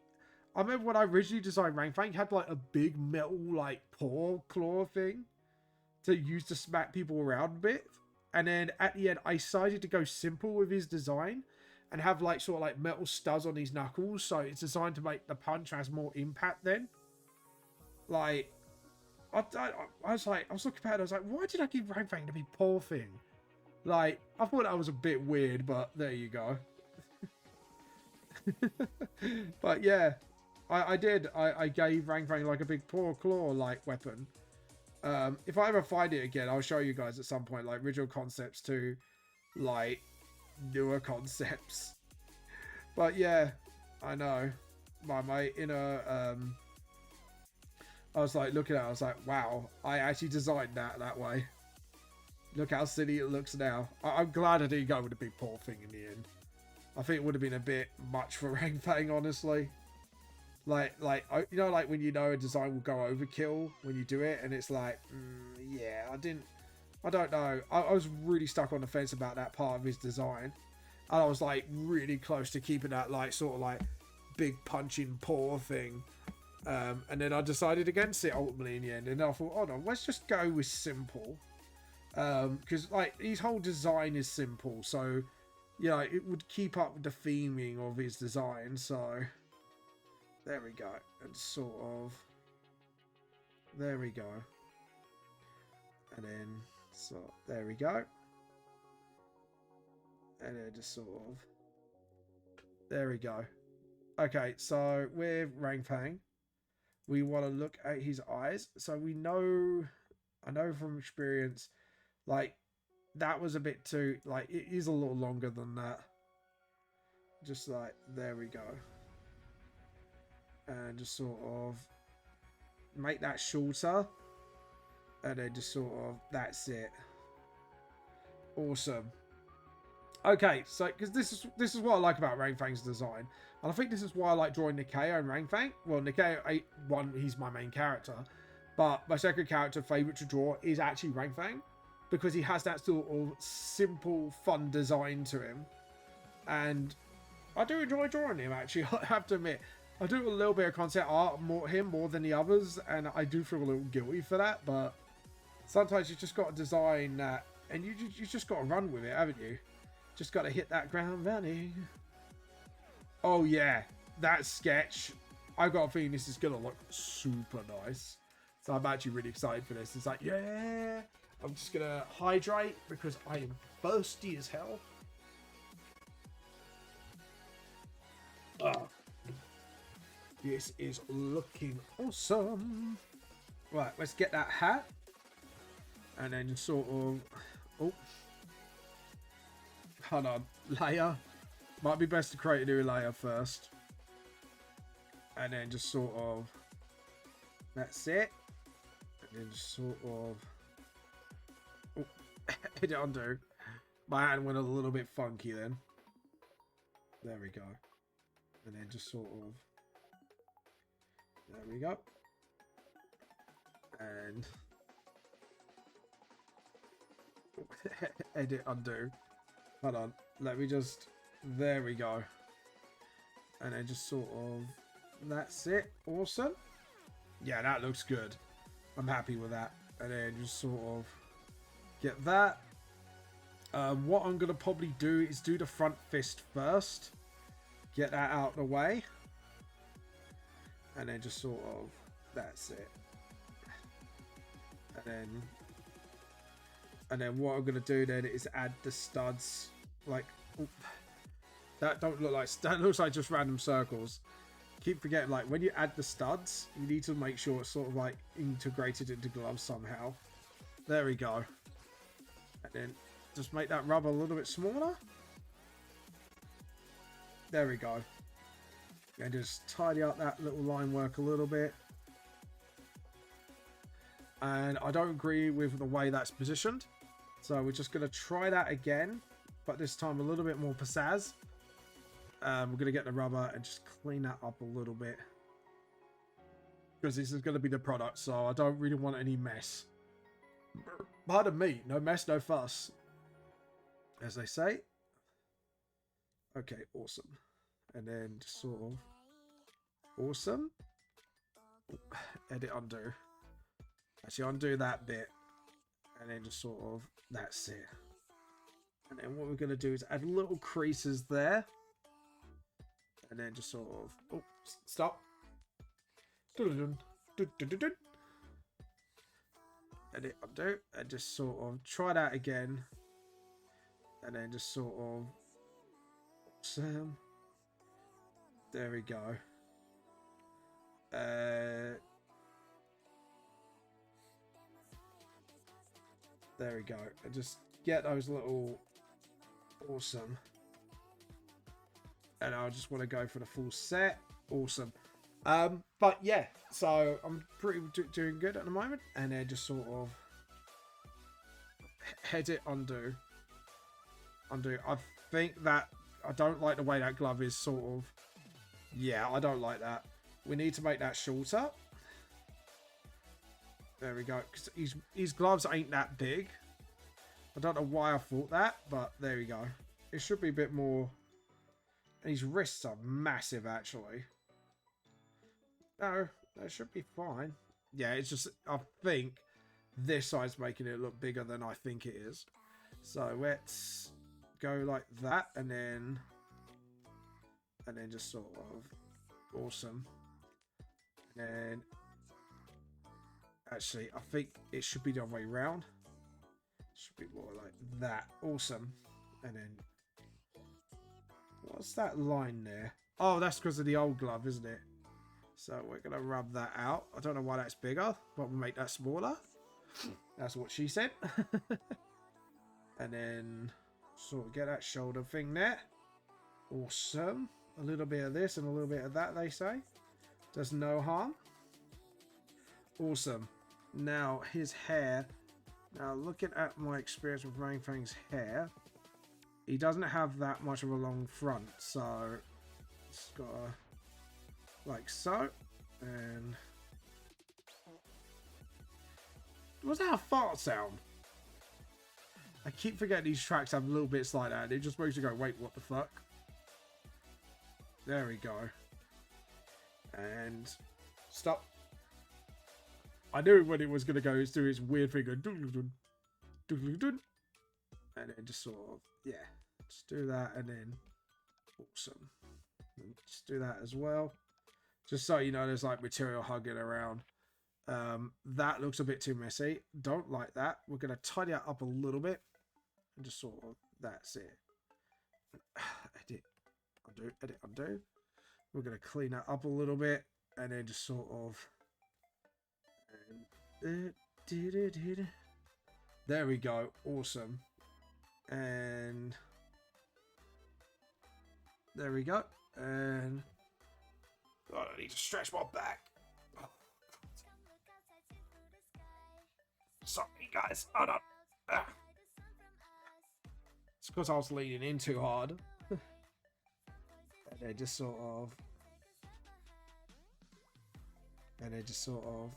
A: remember when I originally designed Ranfang, he had, like, a big metal, like, paw claw thing to use to smack people around a bit. And then at the end, I decided to go simple with his design and have, like, sort of, like, metal studs on his knuckles. So it's designed to make the punch has more impact then. Like, I was looking at it, I was like, why did I give Ranfang to be poor thing? Like, I thought that was a bit weird, but there you go. But yeah, I did. I gave Ranfang like a big paw claw like weapon. If I ever find it again, I'll show you guys at some point, like original concepts to like newer concepts. But yeah, I know. My mate in a I was like looking at it, I was like, wow, I actually designed that way. Look how silly it looks now. I'm glad I didn't go with the big paw thing in the end. I think it would have been a bit much for Ranfang, honestly. Like you know, like when you know a design will go overkill when you do it, and it's like, yeah, I don't know. I was really stuck on the fence about that part of his design. And I was like really close to keeping that like sort of like big punching paw thing. And then I decided against it ultimately in the end, and I thought, hold on, let's just go with simple, because like his whole design is simple, so yeah, it would keep up with the theming of his design. So there we go, and sort of there we go, and then so there we go, and then just sort of There we go. Okay, so with Ranfang, we want to look at his eyes. So we know, I know from experience, like, that was a bit too, like, it is a little longer than that. Just like, there we go. And just sort of make that shorter. And then just sort of, that's it. Awesome. Okay, so because this is what I like about Ranfang's design, and I think this is why I like drawing Nikeo and Ranfang. Well, Nikeo, he's my main character, but my second character favorite to draw is actually Ranfang, because he has that sort of simple, fun design to him, and I do enjoy drawing him. Actually, I have to admit, I do a little bit of concept art more than the others, and I do feel a little guilty for that. But sometimes you just got to design that, and you just got to run with it, haven't you? Just got to hit that ground running. Oh yeah, that sketch. I've got a feeling this is going to look super nice. So I'm actually really excited for this. It's like, yeah. I'm just going to hydrate because I am thirsty as hell. Oh, this is looking awesome. Right, let's get that hat. And then sort of... Oh. Hold on, layer. Might be best to create a new layer first. And then just sort of... That's it. And then just sort of... Oh, hit it undo. My hand went a little bit funky then. There we go. And then just sort of... There we go. And... Edit undo. Hold on, let me just, there we go. And then just sort of, that's it, awesome. Yeah, that looks good. I'm happy with that. And then just sort of get that. What I'm going to probably do is do the front fist first. Get that out of the way. And then just sort of, that's it. And then what I'm going to do then is add the studs. Like, oop, that don't look like, that looks like just random circles. Keep forgetting, like, when you add the studs, you need to make sure it's sort of like integrated into gloves somehow. There we go. And then just make that rubber a little bit smaller. There we go. And just tidy up that little line work a little bit. And I don't agree with the way that's positioned. So we're just going to try that again, but this time a little bit more pizzazz. We're going to get the rubber and just clean that up a little bit. Because this is going to be the product, so I don't really want any mess. Pardon me, no mess, no fuss. As they say. Okay, awesome. And then just sort of... Awesome. Edit undo. Actually, undo that bit. And then just sort of, that's it. And then what we're going to do is add little creases there. And then just sort of, oh, stop. Edit undo. And just sort of try that again. And then just sort of, awesome. There we go. There we go. And just get those little, awesome. And I just want to go for the full set. Awesome. But yeah, so I'm pretty doing good at the moment. And then just sort of edit, undo. Undo. I think that I don't like the way that glove is sort of. Yeah, I don't like that. We need to make that shorter. There we go. Because his gloves ain't that big. I don't know why I thought that, but there we go. It should be a bit more. And his wrists are massive, actually. No, that should be fine. Yeah, it's just, I think this side's making it look bigger than I think it is. So let's go like that, and then just sort of, awesome. And then, actually, I think it should be the other way around. Should be more like that. Awesome. And then What's that line there? Oh, that's because of the old glove, isn't it? So we're going to rub that out. I don't know why that's bigger, but we'll make that smaller. That's what she said. And then sort of get that shoulder thing there. Awesome. A little bit of this and a little bit of that, they say. Does no harm. Awesome. Now, his hair. Now, looking at my experience with Ranfang's hair, he doesn't have that much of a long front, so it's got like so. And was that a fart sound? I keep forgetting these tracks have little bits like that. It just makes you go, wait, what the fuck? There we go. And stop. I knew when it was going to go, it's doing its weird thing. And then just sort of, yeah. Just do that and then, awesome. And just do that as well. Just so you know, there's like material hugging around. That looks a bit too messy. Don't like that. We're going to tidy it up a little bit. And just sort of, that's it. Edit, undo, edit, undo. We're going to clean that up a little bit. And then just sort of... there we go. Awesome. And... there we go. And... oh, I need to stretch my back. Oh, sorry, guys. Hold on. Ah. It's because I was leaning in too hard. And then just sort of... and then just sort of...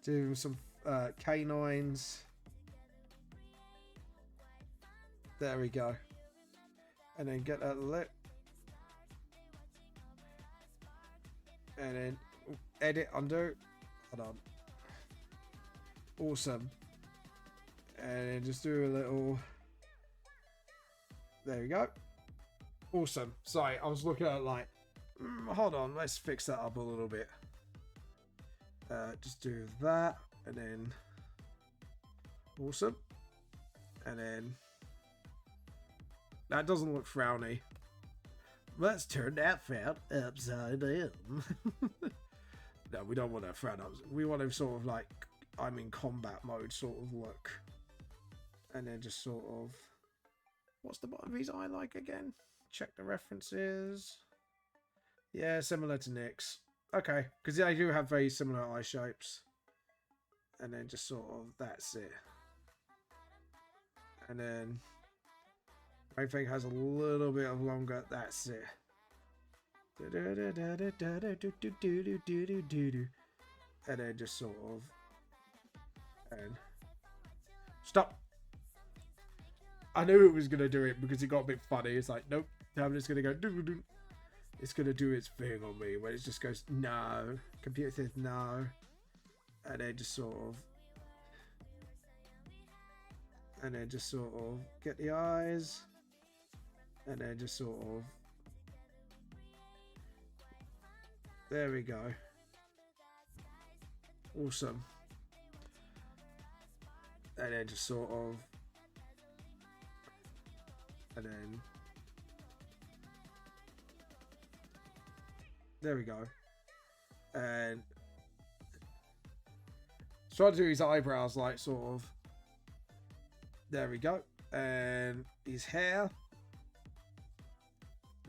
A: do some canines. There we go. And then get that lip. And then edit, undo. Hold on. Awesome. And then just do a little... there we go. Awesome. Sorry, I was looking at it like... hold on, let's fix that up a little bit. Just do that. And then... awesome. And then... that doesn't look frowny. Let's turn that frown upside down. No, we don't want that frown up. We want to sort of like, I'm in combat mode sort of look. And then just sort of... what's the bottom of his eye like again? Check the references. Yeah, similar to Nick's. Okay, because they do have very similar eye shapes. And then just sort of, that's it. And then... Ranfang has a little bit of longer. That's it. And then just sort of... and... stop! I knew it was going to do it because it got a bit funny. It's like, nope. I'm just going to go... doo-doo-doo. It's going to do its thing on me. When it just goes, no. Computer says no. And then just sort of... and then just sort of get the eyes... and then just sort of... there we go. Awesome. And then just sort of... and then... there we go. And... try to do his eyebrows like sort of... there we go. And his hair...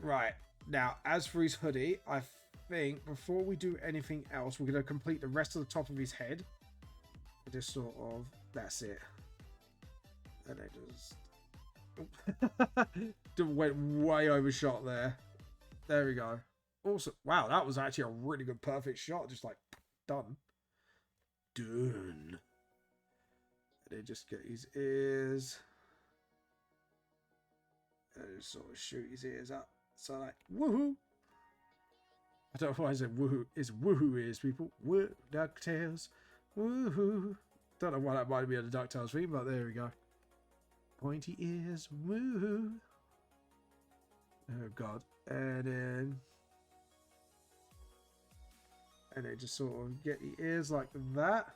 A: right, now as for his hoodie, I think before we do anything else, we're going to complete the rest of the top of his head. Just sort of, that's it. And I just went way overshot there. There we go. Awesome. Wow, that was actually a really good, perfect shot. Just like, done. Done. And then just get his ears. And just sort of shoot his ears up. So like, woohoo! I don't know why I said woohoo. It's woohoo ears, people. Woo, DuckTales. Woohoo. Don't know why that might be on the DuckTales theme, but there we go. Pointy ears. Woohoo. Oh god. And then just sort of get the ears like that.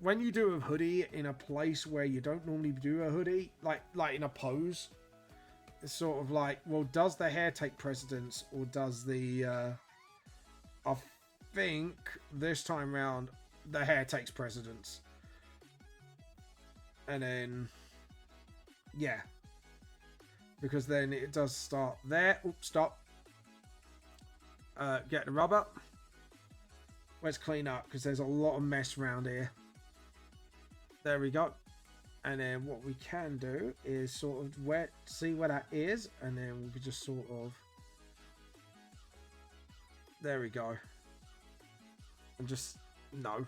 A: when you do a hoodie in a place where you don't normally do a hoodie, like in a pose, it's sort of like, well, does the hair take precedence or does the I think this time round the hair takes precedence. And then yeah, because then it does start there. Oops, stop. Get the rubber. Let's clean up because there's a lot of mess around here. There we go. And then what we can do is sort of see where that is, and then we could just sort of, there we go. And just no.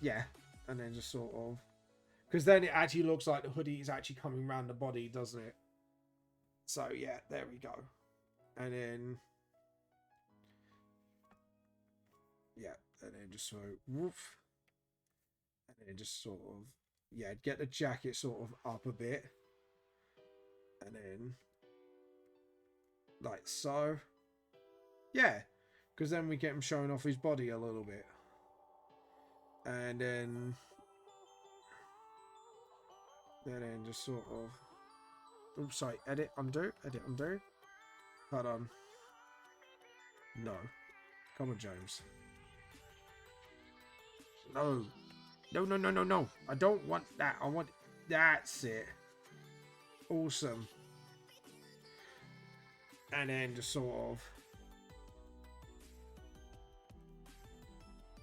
A: Yeah, and then just sort of, because then it actually looks like the hoodie is actually coming around the body, doesn't it? So yeah, there we go. And then yeah, and then just so woof. And then just sort of, yeah, get the jacket sort of up a bit. And then, like so. Yeah, because then we get him showing off his body a little bit. And then just sort of, oops, sorry, edit, undo. Hold on. No. Come on, James. No. No. I don't want that. I want... That's it. Awesome. And then just sort of...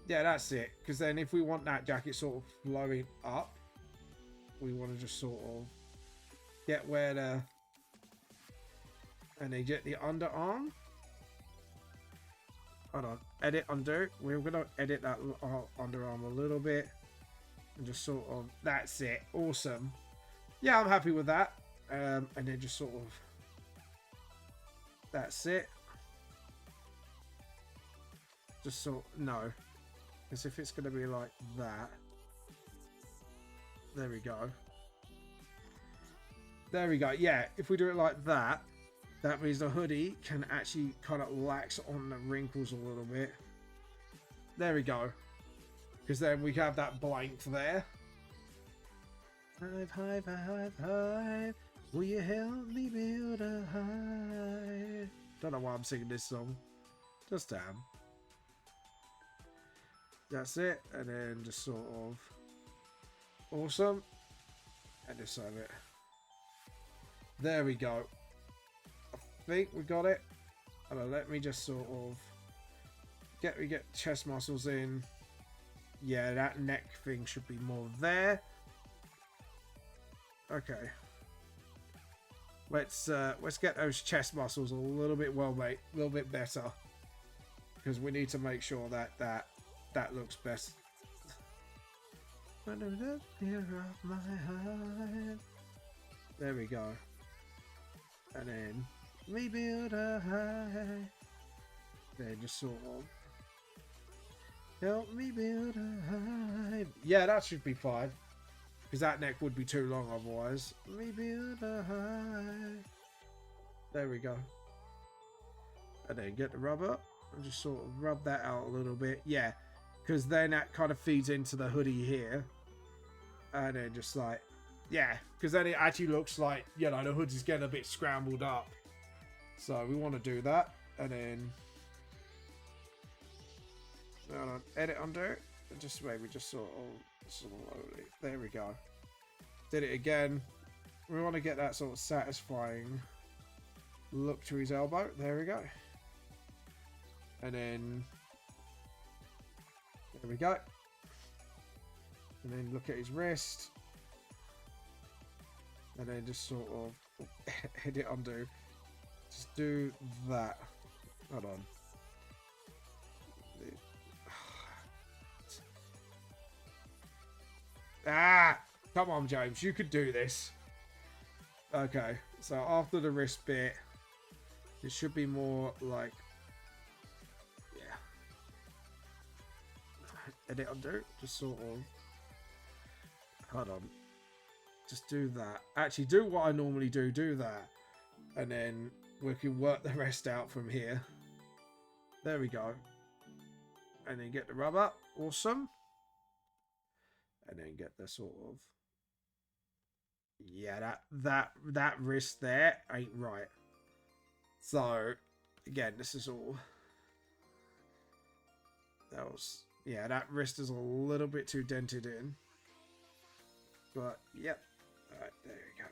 A: Yeah, that's it. Because then if we want that jacket sort of blowing up, we want to just sort of get where the... And then get the underarm. Hold on. Edit, undo. We're going to edit that underarm a little bit. And just sort of, that's it. Awesome. Yeah, I'm happy with that. And then just sort of, that's it. Just sort of, no. Because if it's going to be like that. There we go. There we go. Yeah, if we do it like that, that means the hoodie can actually kind of lax on the wrinkles a little bit. There we go. Because then we have that blank there. Hive. Will you help me build a hive? Don't know why I'm singing this song. Just damn. That's it. And then just sort of. Awesome. And just have it. There we go. I think we got it. And let me just sort of. We get chest muscles in. Yeah, that neck thing should be more there. Okay. Let's get those chest muscles a little bit a little bit better. Because we need to make sure that that looks best. There we go. And then we build a hive. Then just sort of. Help me build a hive. Yeah, that should be fine. Because that neck would be too long otherwise. Me build a hive. There we go. And then get the rubber. And just sort of rub that out a little bit. Yeah. Because then that kind of feeds into the hoodie here. And then just like... Yeah. Because then it actually looks like, you know, the hoodie's getting a bit scrambled up. So we want to do that. And then... Hold on, edit, undo, and just maybe just sort of slowly. There we go. Did it again. We want to get that sort of satisfying look to his elbow. There we go. And then there we go. And then look at his wrist. And then just sort of edit, undo. Just do that. Hold on. Ah! Come on, James. You could do this. Okay. So after the wrist bit, it should be more like... Yeah. Edit, undo. Just sort of... Hold on. Just do that. Actually, do what I normally do. Do that. And then we can work the rest out from here. There we go. And then get the rubber. Awesome. and then get the sort of, yeah, that wrist there ain't right. So again, this is all, that was, yeah, that wrist is a little bit too dented in, but yep. All right, there you go.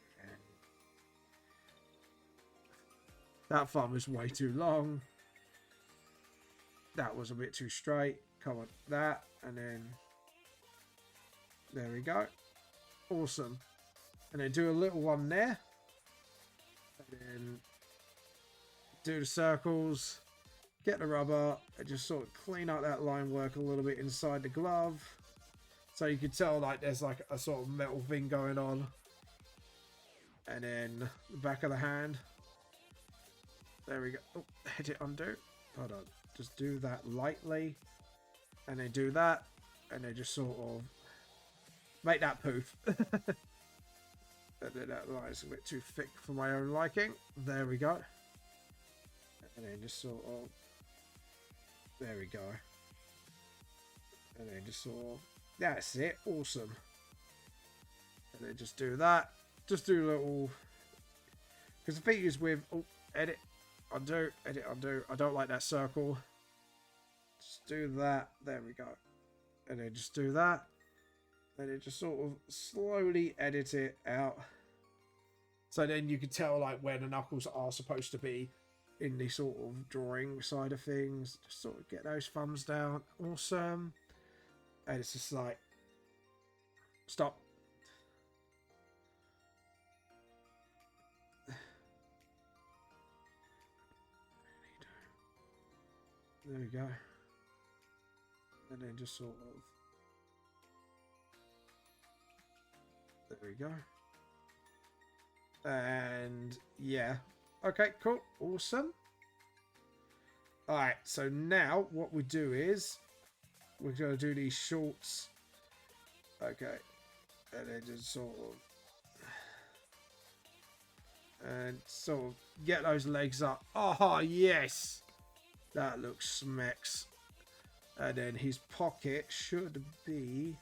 A: That thumb is way too long. That was a bit too straight. Come on, that, and then there we go. Awesome. And then do a little one there, and then do the circles, get the rubber, and just sort of clean out that line work a little bit inside the glove, so you can tell like there's like a sort of metal thing going on. And then the back of the hand, there we go. Oh, hit it, undo. Hold on, just do that lightly, and then do that, and then just sort of make that poof. And then that line's a bit too thick for my own liking. There we go. And then just sort of, there we go. And then just sort of, that's it. Awesome. And then just do that. Just do a little, because the thing is with, oh, edit, undo, edit, undo. I don't like that circle. Just do that. There we go. And then just do that. And then just sort of slowly edit it out. So then you can tell like where the knuckles are supposed to be in the sort of drawing side of things. Just sort of get those thumbs down. Awesome. And it's just like, stop. There we go. And then just sort of, there we go. And yeah. Okay, cool. Awesome. Alright, so now what we do is we're going to do these shorts. Okay. And then just sort of, and sort of get those legs up. Oh, yes. That looks smecks. And then his pocket should be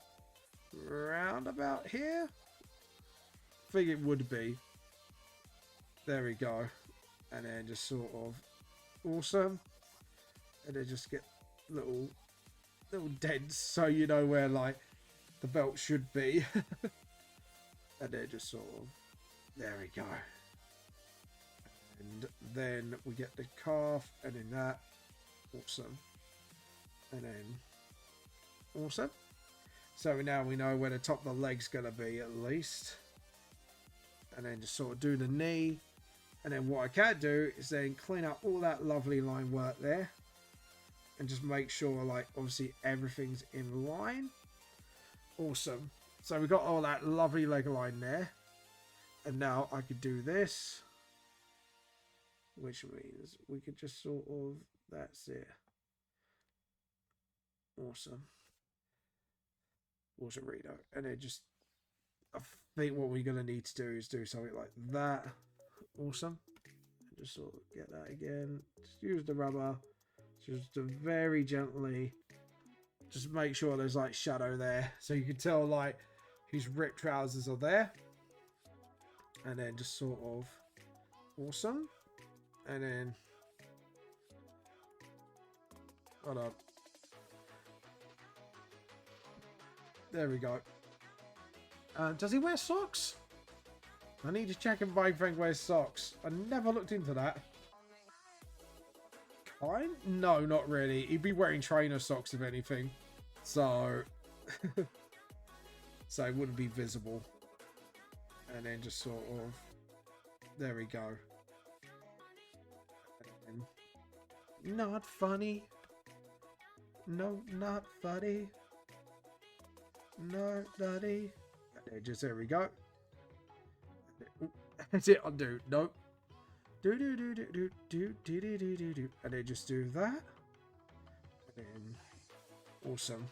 A: round about here. I think it would be. There we go. And then just sort of, awesome. And then just get little dents so you know where like the belt should be. And then just sort of, there we go. And then we get the calf, and then that. Awesome. And then awesome. So now we know where the top of the leg's gonna be at least. And then just sort of do the knee. And then what I can do is then clean up all that lovely line work there. And just make sure like obviously everything's in line. Awesome. So we got all that lovely leg line there. And now I could do this. Which means we could just sort of, that's it. Awesome. Awesome, Rito. And then just, I think what we're going to need to do is do something like that. Awesome. And just sort of get that again. Just use the rubber. Just to very gently, just make sure there's like shadow there. So you can tell like his ripped trousers are there. And then just sort of, awesome. And then, hold up. There we go. Does he wear socks? I need to check if Ranfang wears socks. I never looked into that. Kind? No, not really. He'd be wearing trainer socks if anything. So, so it wouldn't be visible. And then just sort of, there we go. And not funny. No, not funny. No, daddy. And just there we go. That's it. Undo. Nope. Do do do do do do do do do do do. And then just do that. And then awesome.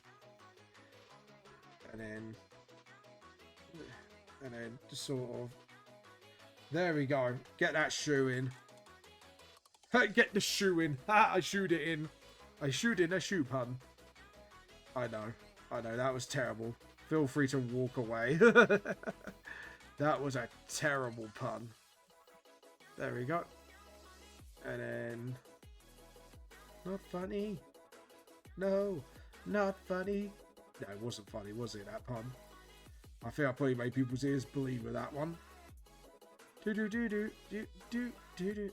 A: And then just sort of. There we go. Get that shoe in. Get the shoe in. I shoot it in. I shoot in a shoe pun. I know. That was terrible. Feel free to walk away. That was a terrible pun. There we go. And then... Not funny. No, not funny. No, it wasn't funny, was it, that pun? I think I probably made people's ears bleed with that one. Do do do do do do do do.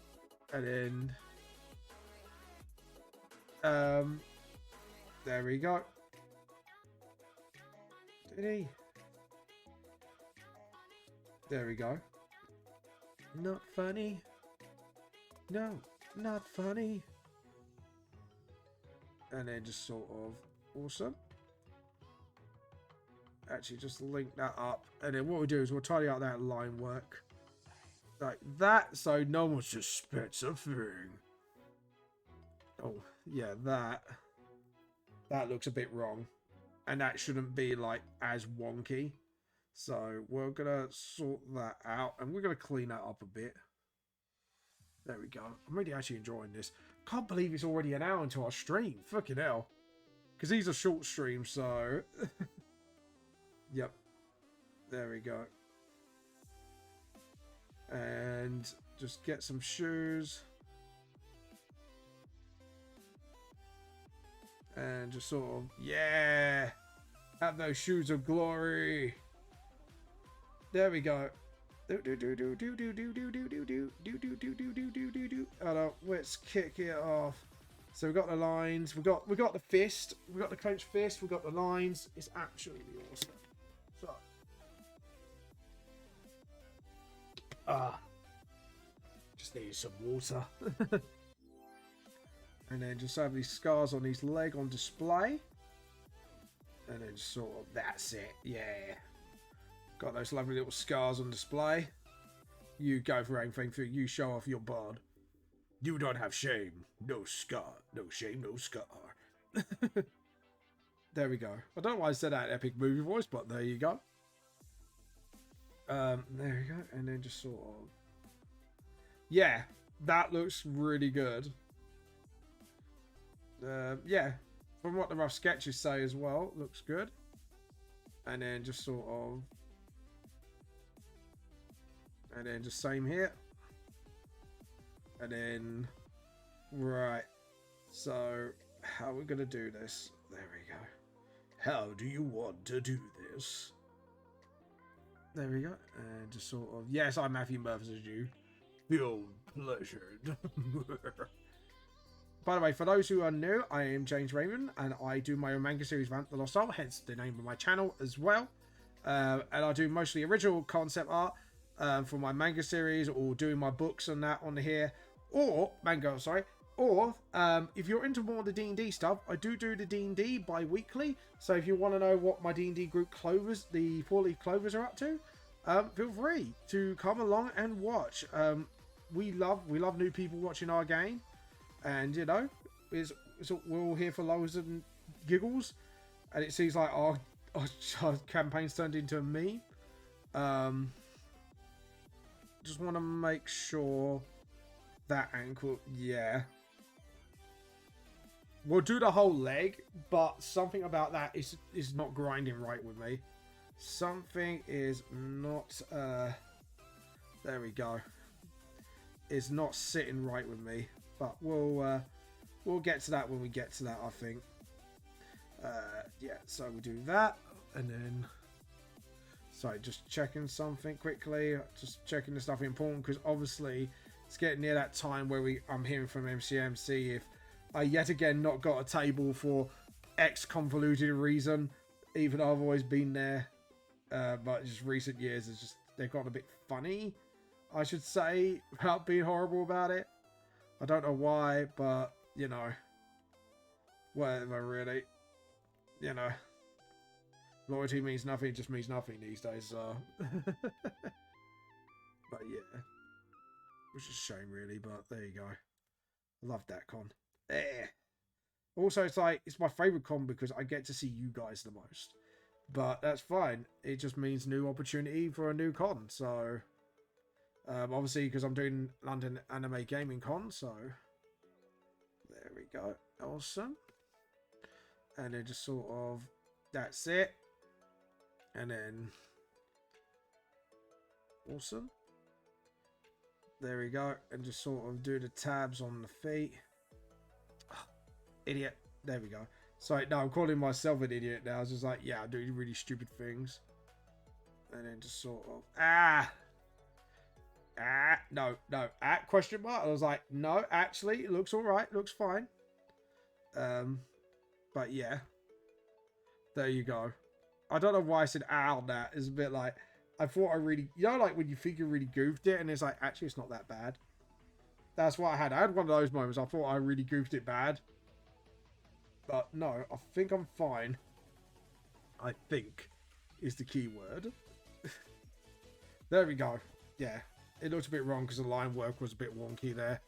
A: And then there we go. Did he? There we go. Not funny. No, not funny. And then just sort of awesome. Actually, just link that up. And then what we'll do is we'll tidy out that line work. Like that, so no one suspects a thing. Oh, yeah, that. That looks a bit wrong. And that shouldn't be, like, as wonky. So we're going to sort that out. And we're going to clean that up a bit. There we go. I'm really actually enjoying this. Can't believe it's already an hour into our stream. Fucking hell. Because these are short streams, so... Yep. There we go. And just get some shoes. And just sort of... Yeah! Have those shoes of glory. There we go. Let's kick it off. So we've got the lines, we've got the fist, we've got the clenched fist, we've got the lines. It's absolutely awesome. So just need some water. And then just have these scars on his leg on display. And then sort of that's it. Yeah. Got those lovely little scars on display. You go for anything, you show off your bod. You don't have shame. No scar. No shame, no scar. There we go. I don't know why I said that in epic movie voice, but there you go. There you go. And then just sort of... Yeah, that looks really good. Yeah, from what the rough sketches say as well, looks good. And then just sort of... And then just same here. And then... Right. So, how are we going to do this? There we go. How do you want to do this? There we go. And just sort of... Yes, I'm Matthew Murphys as you. Feel pleasured. By the way, for those who are new, I am James Raven, and I do my own manga series, Ranfang the Lost Soul, hence the name of my channel as well. And I do mostly original concept art for my manga series, or doing my books and that on here, or manga, sorry. Or if you're into more of the D&D stuff, I do the D&D bi-weekly. So if you want to know what my D&D group Clovers, the 4-leaf Clovers, are up to, feel free to come along and watch. We love new people watching our game. And, you know, we're all here for lows and giggles. And it seems like our campaign's turned into a meme. Just want to make sure that ankle... Yeah. We'll do the whole leg, but something about that is not grinding right with me. Something is not... there we go. Is not sitting right with me. But we'll get to that when we get to that, I think. Yeah, so we do that, and then... Sorry, just checking something quickly. Just checking the stuff important, because obviously it's getting near that time where I'm hearing from MCMC if I yet again not got a table for X convoluted reason, even though I've always been there. But just recent years, they've gotten a bit funny, I should say, without being horrible about it. I don't know why, but, you know, whatever, really. You know, loyalty means nothing, it just means nothing these days, so. But, yeah. Which is a shame, really, but there you go. I love that con. Eh. Also, it's like, it's my favourite con because I get to see you guys the most. But that's fine. It just means new opportunity for a new con, so... obviously, because I'm doing London Anime Gaming Con, so there we go. Awesome. And then just sort of, that's it. And then... Awesome. There we go. And just sort of do the tabs on the feet. Oh, idiot. There we go. Sorry, no, I'm calling myself an idiot now. I was just like, yeah, I do really stupid things. And then just sort of... no, question mark. I was like, no, actually, it looks alright. Looks fine. But yeah. There you go. I don't know why I said on that. It's a bit like... I thought I really... You know, like when you think you really goofed it and it's like, actually, it's not that bad. That's what I had. I had one of those moments. I thought I really goofed it bad. But no, I think I'm fine. I think is the key word. There we go. Yeah. It looked a bit wrong because the line work was a bit wonky there.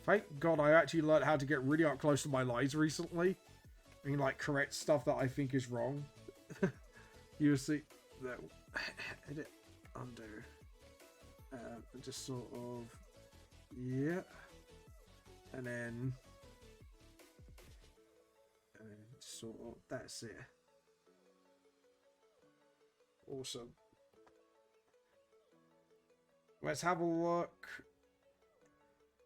A: Thank God I actually learned how to get really up close to my lines recently. I mean, like, correct stuff that I think is wrong. You see... That, edit, undo, and just sort of, yeah, and then sort of, that's it. Awesome. Let's have a look.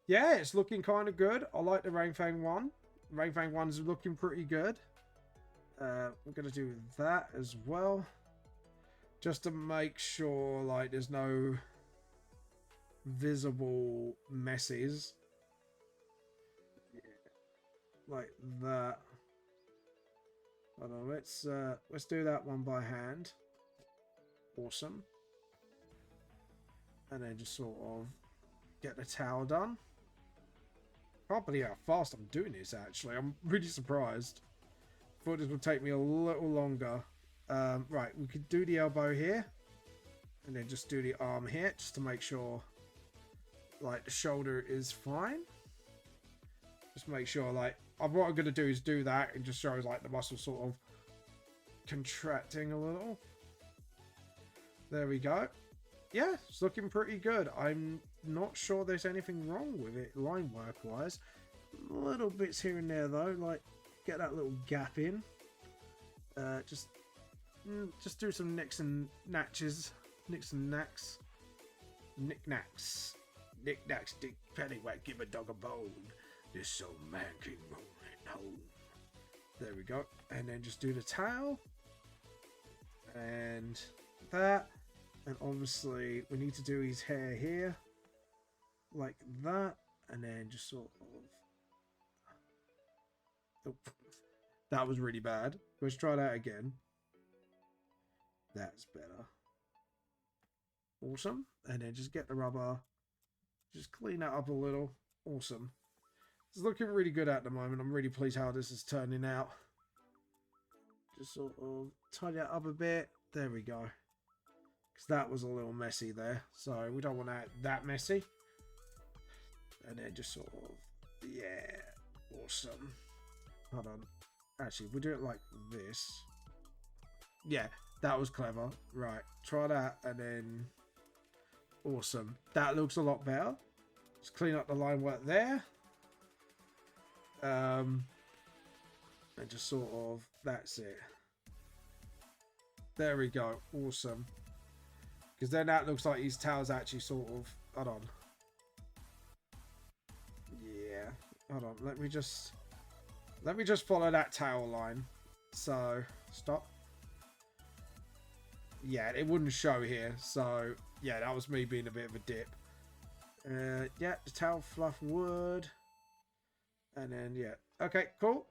A: Yeah, it's looking kind of good. I like the Ranfang one. Ranfang one's looking pretty good. We're going to do that as well. Just to make sure, like, there's no visible messes. Yeah. Like that. Hold on, let's do that one by hand. Awesome. And then just sort of get the towel done. Can't believe how fast I'm doing this, actually. I'm really surprised. Thought this would take me a little longer. Right, we could do the elbow here. And then just do the arm here, just to make sure, like, the shoulder is fine. Just make sure, like, what I'm going to do is do that. And just shows, like, the muscle sort of contracting a little. There we go. Yeah, it's looking pretty good. I'm not sure there's anything wrong with it, line work-wise. Little bits here and there, though. Like, get that little gap in. Just do some nicks and natches. Nicks and knacks. Knick-knacks. Knick-knacks, dick, pennywhack, give a dog a bone. This so man can roll it home. There we go. And then just do the tail. And that. And obviously, we need to do his hair here. Like that. And then just sort of... Oh, that was really bad. Let's try that again. That's better. Awesome. And then just get the rubber. Just clean that up a little. Awesome. It's looking really good at the moment. I'm really pleased how this is turning out. Just sort of tidy that up a bit. There we go. Because that was a little messy there. So we don't want that messy. And then just sort of... Yeah. Awesome. Hold on. Actually, we'll do it like this. Yeah. That was clever. Right. Try that and then... Awesome. That looks a lot better. Just clean up the line work there. And just sort of... That's it. There we go. Awesome. Because then that looks like his tail's actually sort of... Hold on. Yeah. Hold on. Let me just follow that tail line. So, stop. Yeah, it wouldn't show here. So, yeah, that was me being a bit of a dip. Yeah, the tail fluff would. And then, yeah. Okay, cool.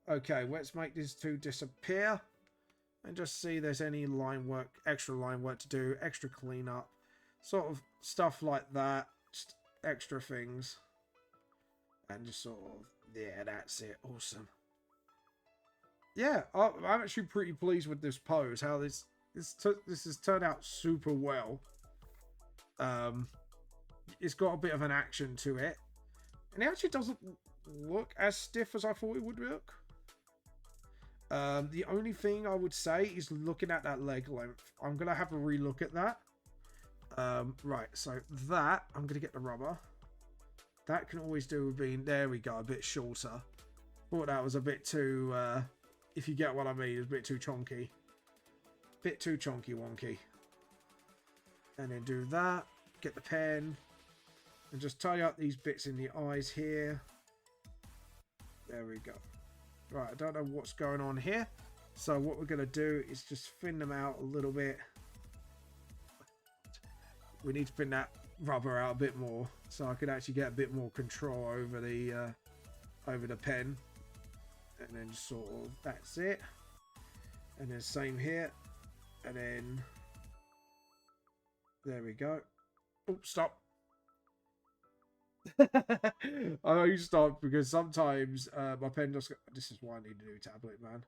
A: Okay, let's make these two disappear. And just see if there's any line work, extra line work to do, extra cleanup. Sort of stuff like that. Just extra things. And just sort of, yeah, that's it. Awesome. Yeah, I'm actually pretty pleased with this pose. How this has turned out super well. It's got a bit of an action to it. And it actually doesn't look as stiff as I thought it would look. The only thing I would say is looking at that leg length. I'm going to have a relook at that. Right, so that, I'm going to get the rubber. That can always do with being, there we go, a bit shorter. Thought that was a bit too if you get what I mean. It's a bit too chonky. Bit too chonky wonky. And then do that. Get the pen. And just tidy up these bits in the eyes here. There we go. Right, I don't know what's going on here. So what we're going to do is just thin them out a little bit. We need to thin that rubber out a bit more. So I can actually get a bit more control over the pen. And then sort of, that's it. And then same here. And then, there we go. Oh, stop. I know you stop because sometimes my pen just. This is why I need a new tablet, man.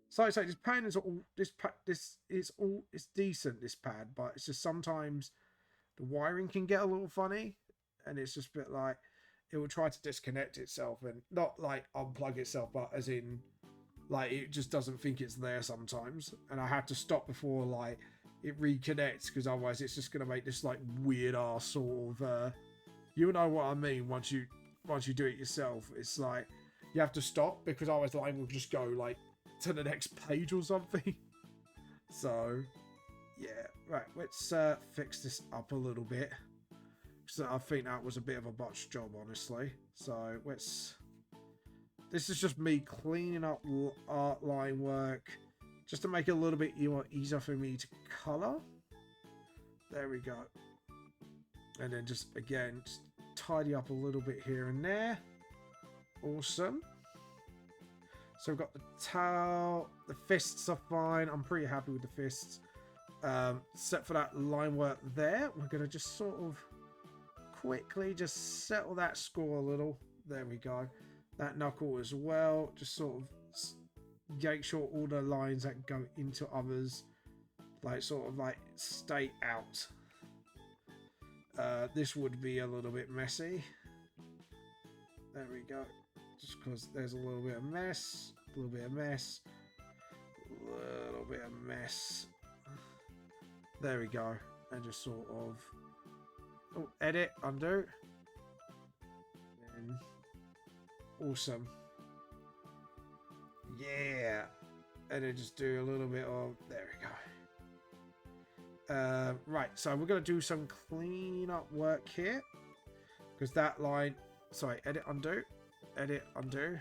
A: So I say this pen is all it's decent, this pad, but it's just sometimes the wiring can get a little funny, and it's just a bit like it will try to disconnect itself and not like unplug itself, but as in like it just doesn't think it's there sometimes, and I have to stop before like it reconnects because otherwise it's just gonna make this like weird ass sort of. You know what I mean? Once you do it yourself, it's like you have to stop because otherwise the line will just go like to the next page or something. So yeah, right. Let's fix this up a little bit. So I think that was a bit of a botched job, honestly. So let's. This is just me cleaning up art line work, just to make it a little bit easier for me to color. There we go. And then just, again, just tidy up a little bit here and there. Awesome. So we've got the towel. The fists are fine. I'm pretty happy with the fists. Except for that line work there. We're going to just sort of quickly just settle that score a little. There we go. That knuckle as well. Just sort of make sure all the lines that go into others, like, sort of like stay out. This would be a little bit messy. There we go. Just because there's a little bit of mess. A little bit of mess. A little bit of mess. There we go. And just sort of... Oh, edit, undo. And awesome. Yeah. And then just do a little bit of... There we go. Right, so we're going to do some clean up work here. Because that line... Sorry, edit, undo. Edit, undo.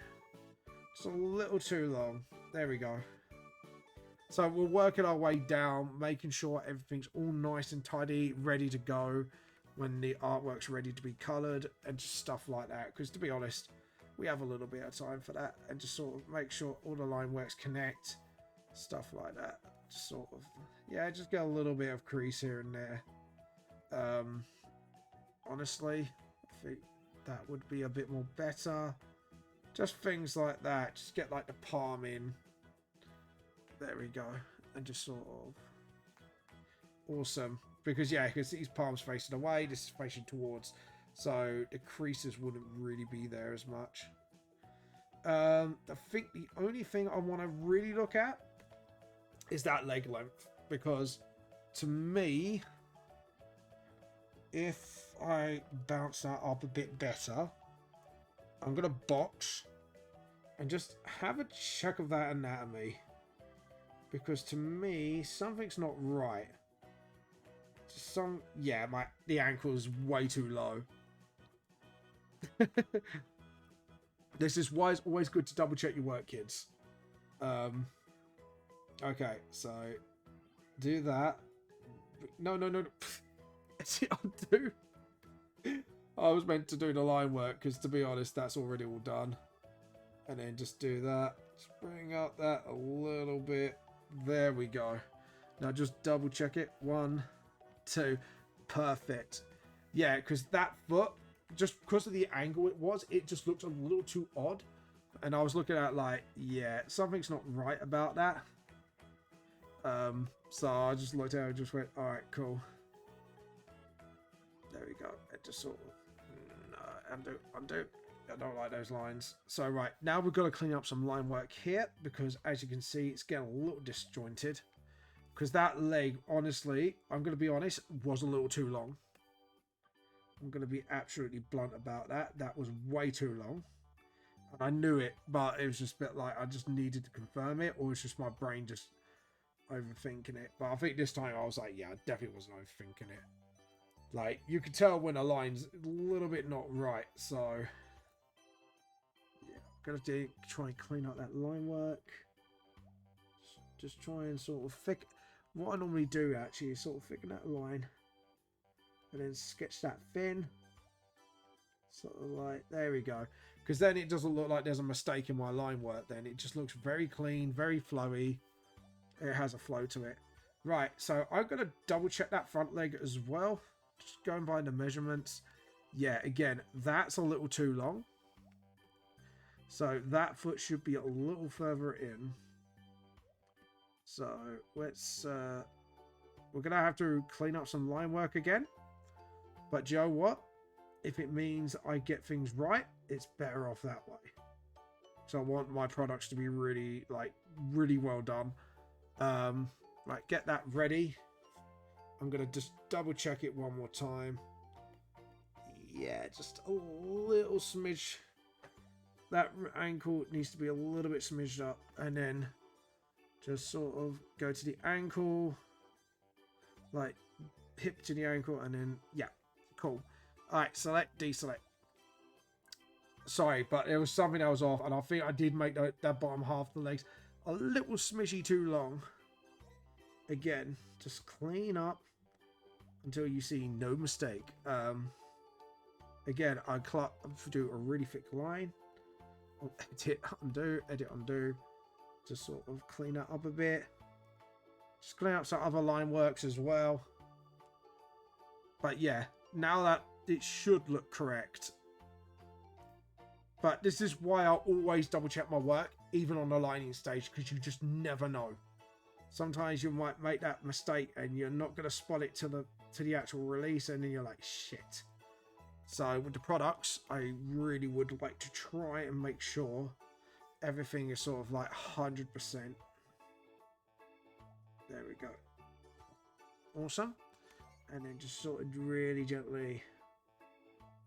A: Just a little too long. There we go. So we're working our way down, making sure everything's all nice and tidy, ready to go when the artwork's ready to be coloured and just stuff like that. Because to be honest, we have a little bit of time for that. And just sort of make sure all the line works connect. Stuff like that. Just sort of... Yeah, just get a little bit of crease here and there. Honestly, I think that would be a bit more better. Just things like that. Just get like the palm in. There we go. And just sort of... Awesome. Because yeah, because these palms facing away, this is facing towards. So the creases wouldn't really be there as much. I think the only thing I want to really look at is that leg length. Because to me, if I bounce that up a bit better, I'm going to box and just have a check of that anatomy. Because to me, something's not right. Yeah, the ankle is way too low. This is why it's always good to double check your work, kids. Okay, so do that. No. Undo. I was meant to do the line work because, to be honest, that's already all done. And then just do that. Just bring up that a little bit. There we go. Now just double check it. 1, 2. Perfect. Yeah, because that foot, just because of the angle it just looked a little too odd. And I was looking at like, yeah, something's not right about that. So I just looked at it and just went, alright, cool. There we go. It just sort of, undo. I don't like those lines. So right, now we've got to clean up some line work here, because as you can see, it's getting a little disjointed. Because that leg, honestly, I'm going to be honest, was a little too long. I'm going to be absolutely blunt about that. That was way too long. I knew it, but it was just a bit like I just needed to confirm it, or it's just my brain just overthinking it. But I think this time I was like, yeah, I definitely wasn't overthinking it. Like, you could tell when a line's a little bit not right, so yeah, I'm gonna try and clean up that line work. Just try and sort of what I normally do actually is sort of thicken that line and then sketch that thin. Sort of like, there we go. Because then it doesn't look like there's a mistake in my line work then. It just looks very clean, very flowy. It has a flow to it. Right, so I'm going to double check that front leg as well. Just going by the measurements. Yeah, again, that's a little too long. So that foot should be a little further in. So let's, we're going to have to clean up some line work again. But do you know what? If it means I get things right, it's better off that way. So I want my products to be really, like, really well done. Right, get that ready. I'm going to just double check it one more time. Yeah, just a little smidge. That ankle needs to be a little bit smidged up. And then just sort of go to the ankle. Like, hip to the ankle. And then, yeah, cool. Alright, select, deselect. Sorry, but there was something that was off. And I think I did make that bottom half of the legs a little smidgy too long. Again, just clean up until you see no mistake. Again, I do a really thick line. I'll edit, undo. Just sort of clean that up a bit. Just clean up some other line works as well. But yeah, now that it should look correct. But this is why I always double check my work, even on the lining stage, because you just never know. Sometimes you might make that mistake and you're not going to spot it to the actual release, and then you're like, shit. So with the products, I really would like to try and make sure everything is sort of like 100%. There we go. Awesome. And then just sort of really gently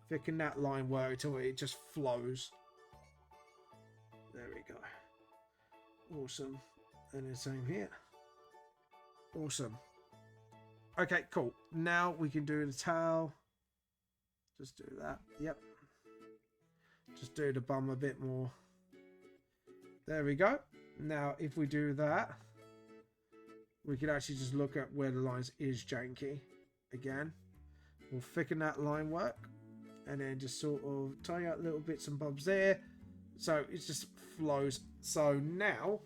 A: thicken that line work until it just flows. There we go. Awesome. And then same here. Awesome. Okay, cool. Now we can do the towel. Just do that. Yep. Just do the bum a bit more. There we go. Now, if we do that, we can actually just look at where the lines is janky. Again, we'll thicken that line work and then just sort of tie out little bits and bobs there. So it just flows. So now,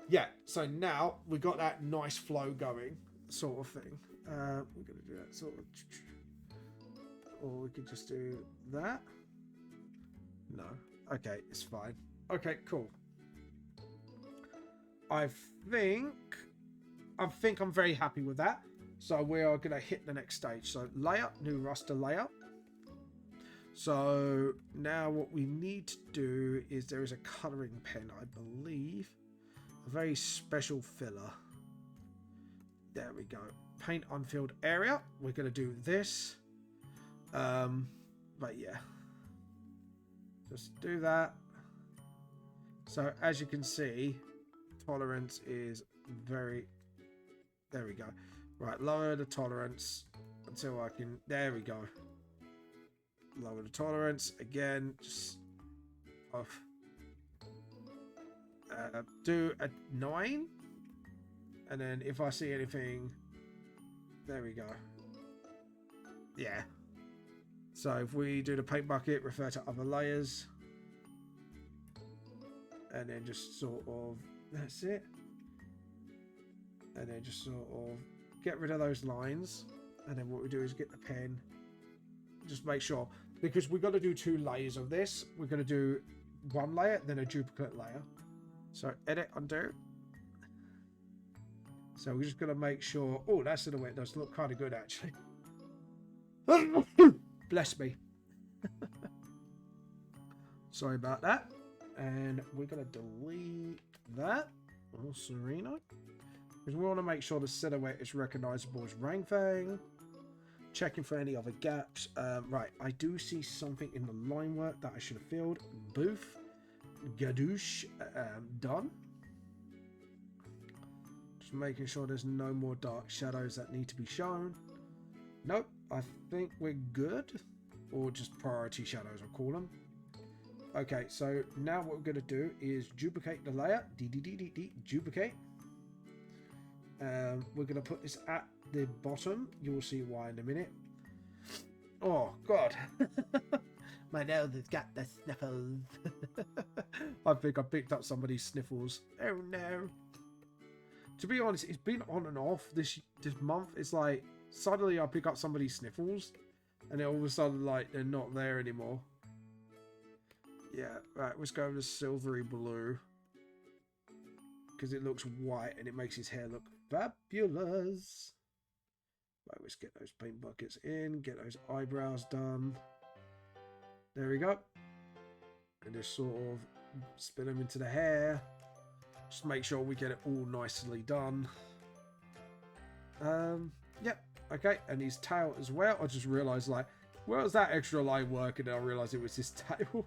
A: yeah, so now we got that nice flow going, sort of thing. We're going to do that sort of, or we could just do that. No. Okay, it's fine. Okay, cool. I think I'm very happy with that. So we are going to hit the next stage. So layer, new raster layer. So now what we need to do is there is a colouring pen, I believe. A very special filler. There we go. Paint unfilled area. We're going to do this. But yeah. Just do that. So as you can see, tolerance is very... There we go. Right, lower the tolerance until I can... There we go. Lower the tolerance. Again, just off. Do a 9. And then if I see anything... There we go. Yeah. So if we do the paint bucket, refer to other layers. And then just sort of... That's it. And then just sort of get rid of those lines. And then what we do is get the pen. Just make sure. Because we've got to do 2 layers of this. We're going to do 1 layer, then a duplicate layer. So edit, undo. So we're just going to make sure... Oh, that silhouette does look kind of good, actually. Bless me. Sorry about that. And we're going to delete that. Oh, Sereno. Because we want to make sure the silhouette is recognizable as Ranfang. Checking for any other gaps. Right, I do see something in the line work that I should have filled. Booth, Gadoosh, done. Just making sure there's no more dark shadows that need to be shown. Nope, I think we're good. Or just priority shadows, I'll call them. Okay, so now what we're going to do is duplicate the layer. Duplicate. We're going to put this at the bottom. You'll see why in a minute. Oh, God. My nose has got the sniffles. I think I picked up somebody's sniffles. Oh, no. To be honest, it's been on and off this month. It's like, suddenly I pick up somebody's sniffles, and then all of a sudden, like, they're not there anymore. Yeah, right, let's go with the silvery blue. Because it looks white, and it makes his hair look fabulous. Right, let's get those paint buckets in, get those eyebrows done. There we go. And just sort of spin them into the hair. Just make sure we get it all nicely done. Yep, okay, and his tail as well. I just realised, like, where was that extra line work? And then I realised it was his tail.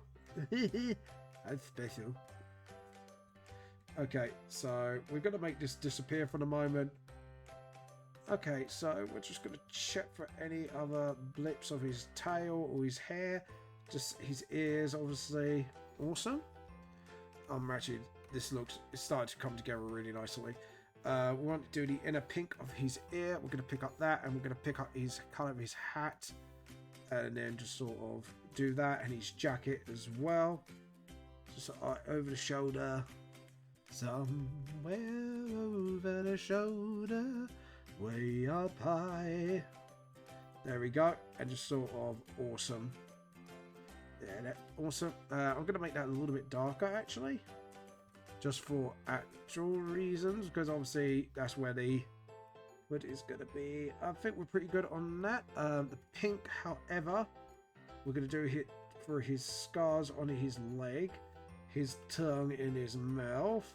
A: That's special. Okay, so we're going to make this disappear for the moment. Okay, so we're just going to check for any other blips of his tail or his hair. Just his ears, obviously. Awesome. Actually, this looks, it's starting to come together really nicely. We want to do the inner pink of his ear. We're going to pick up that, and we're going to pick up his colour of his hat. And then just sort of do that, and his jacket as well. Just over the shoulder. Somewhere over the shoulder, way up high. There we go, and just sort of awesome. Yeah, that's awesome. I'm going to make that a little bit darker, actually. Just for actual reasons, because obviously that's where the hood is going to be. I think we're pretty good on that. The pink, however, we're going to do it for his scars on his leg, his tongue in his mouth,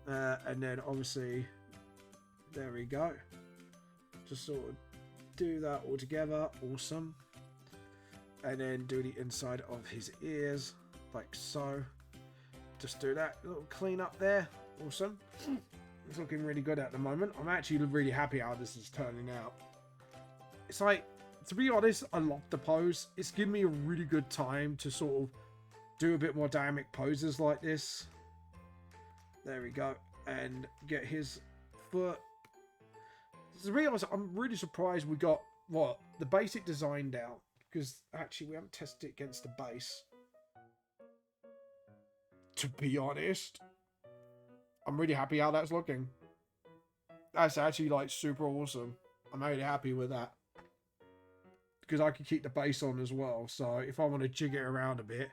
A: and then obviously, there we go. Just sort of do that all together. Awesome. And then do the inside of his ears, like so. Just do that little clean up there. Awesome. It's looking really good at the moment. I'm actually really happy how this is turning out. It's like, to be honest, I love the pose. It's given me a really good time to sort of do a bit more dynamic poses like this. There we go. And get his foot. To be honest, I'm really surprised we got, what, the basic design down. Because actually we haven't tested it against the base. To be honest, I'm really happy how that's looking. That's actually like super awesome. I'm really happy with that. Because I can keep the base on as well. So if I want to jig it around a bit,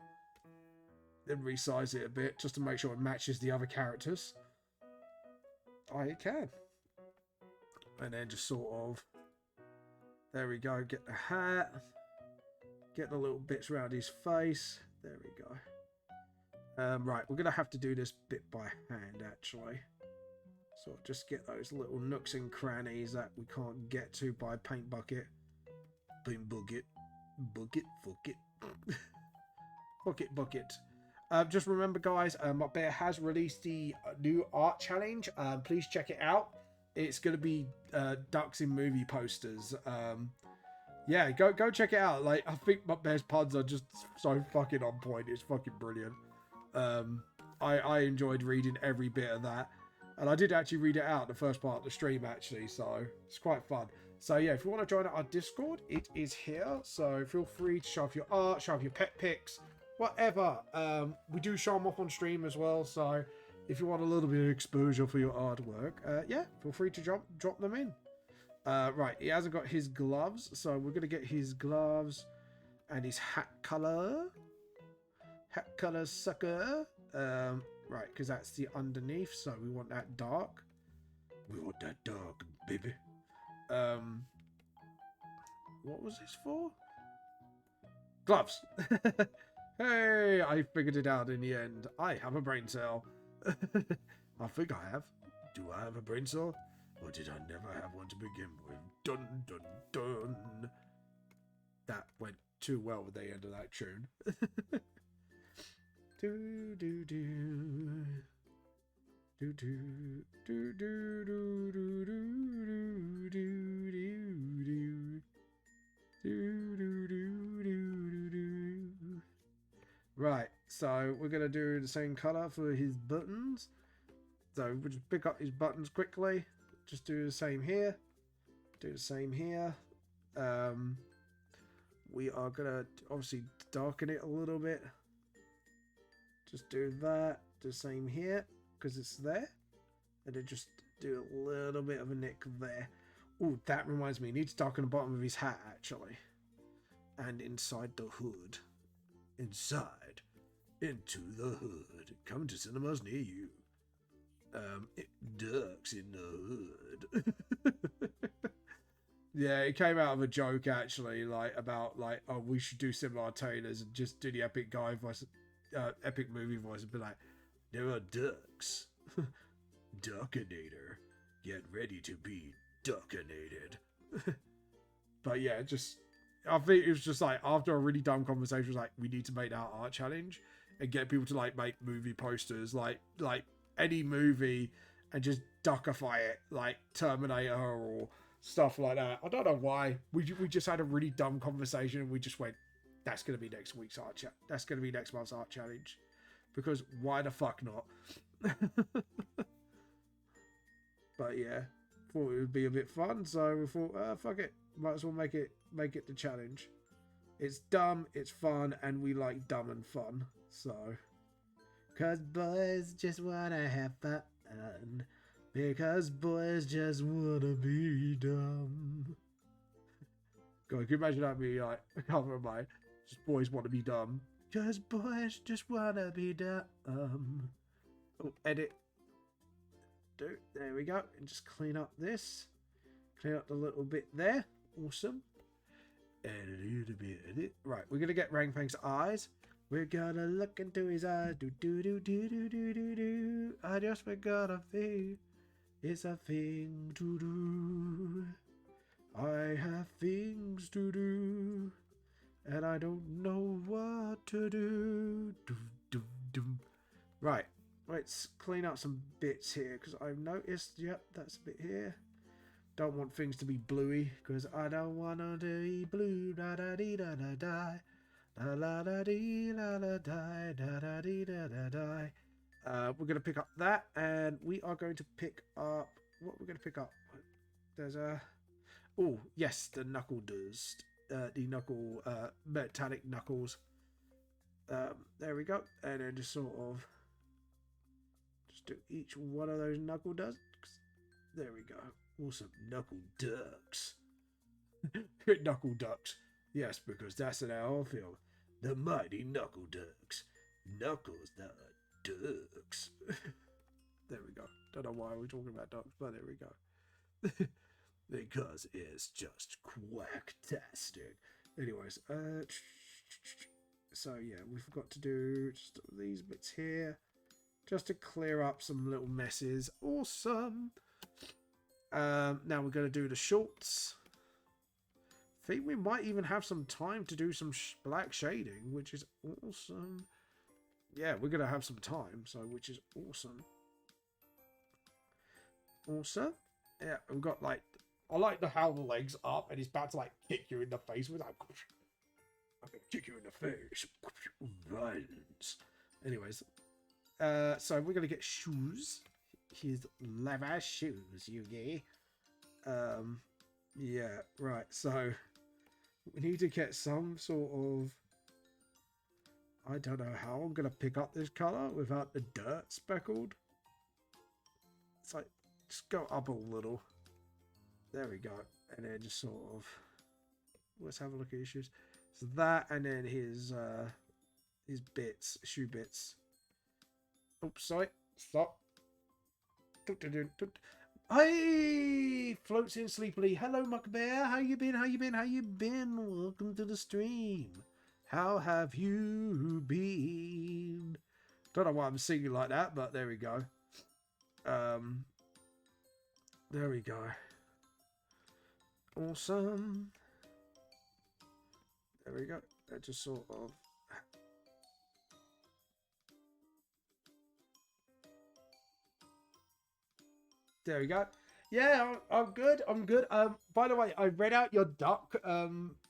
A: then resize it a bit just to make sure it matches the other characters, I can. And then just sort of, there we go, get the hat, get the little bits around his face. There we go. Right, we're going to have to do this bit by hand, actually. So just get those little nooks and crannies that we can't get to by paint bucket. Paint bucket. Bucket, fuck it. Bucket, bucket. Just remember, guys, Bear has released the new art challenge. Please check it out. It's going to be ducks in movie posters. Yeah, go check it out. Like, I think Bear's puns are just so fucking on point. It's fucking brilliant. I enjoyed reading every bit of that, and I did actually read it out the first part of the stream, actually, so it's quite fun. So yeah, if you want to join our Discord, it is here, so feel free to show off your art, show off your pet pics, whatever. We do show them off on stream as well, so if you want a little bit of exposure for your artwork, yeah, feel free to drop them in. Right, he hasn't got his gloves, so we're going to get his gloves and his hat color. Hat color, sucker. Right, because that's the underneath, so we want that dark. We want that dark, baby. What was this for? Gloves. Hey, I figured it out in the end. I have a brain cell. I think I have. Do I have a brain cell? Or did I never have one to begin with? Dun, dun, dun. that went too well with the end of that tune. Do do do. Do do do do do do do do do do do do do. Right, so we're gonna do the same color for his buttons. So we'll just pick up his buttons quickly. Just do the same here. Do the same here. We are gonna obviously darken it a little bit. Just do that. Do the same here because it's there. And then just do a little bit of a nick there. Oh, that reminds me. He needs to darken the bottom of his hat actually. And inside the hood. Inside. Into the hood. Come to cinemas near you. Ducks in the hood. Yeah, it came out of a joke actually, like about like, oh, we should do similar trailers and just do the epic guy voice, epic movie voice, and be like, there are ducks. Duckinator, get ready to be duckinated. But yeah, just I think it was just like after a really dumb conversation, it was like we need to make that art challenge and get people to like make movie posters, like any movie, and just duckify it, like Terminator or stuff like that. I don't know why. We just had a really dumb conversation and we just went, that's going to be next week's art chat. That's going to be next month's art challenge. Because why the fuck not? But yeah, thought it would be a bit fun. So we thought, fuck it. Might as well make it the challenge. It's dumb, it's fun, and we like dumb and fun. So, cause boys just wanna have fun. Because boys just wanna be dumb. God, can you imagine that be like a cover of mine? Just boys want to be dumb. Cause boys just wanna be dumb. Oh, edit. There we go. And just clean up this. Clean up the little bit there. Awesome. Edit a little bit. Edit. Right, we're gonna get Ranfang's eyes. We're gonna look into his eyes. Do do do do do do do do. I just forgot a thing. It's a thing to do. I have things to do. And I don't know what to do. Right. Let's clean up some bits here. Because I've noticed, yep, that's a bit here. Don't want things to be bluey. Because I don't want them to be blue. Da da dee da da da. Da la da dee la da da da da dee da da da. We're going to pick up that, and we are going to pick up what we're going to pick up. There's a yes, the knuckle dust, the knuckle metallic knuckles. There we go, and then just sort of just do each one of those knuckle ducks. There we go. Awesome, knuckle ducks. Knuckle ducks. Yes, because that's in our film. The mighty knuckle ducks. Knuckles the ducks. There we go. Don't know why we're talking about ducks, but there we go. Because it's just quacktastic. Anyways, so yeah, we've got to do just these bits here, just to clear up some little messes. Awesome. Now we're going to do the shorts. I think we might even have some time to do some black shading, which is awesome. Yeah, we're going to have some time, so which is awesome. Awesome. Yeah, we've got like, I like how the legs up and he's about to like kick you in the face with like, I'm going to kick you in the face. Violence. Anyways, so we're going to get shoes. His leather shoes, Yugi. Yeah, right, so we need to get some sort of, I don't know how I'm going to pick up this colour without the dirt speckled. It's like, just go up a little. There we go. And then just sort of, let's have a look at his shoes. So that, and then his bits, shoe bits. Oops, sorry. Stop. Hey, floats in sleepily. Hello, Muckbear. How you been? How you been? How you been? Welcome to the stream. How have you been? Don't know why I'm singing like that, but there we go. There we go. Awesome. There we go. That just sort of... There we go. Yeah, I'm good. I'm good. By the way, I read out your duck,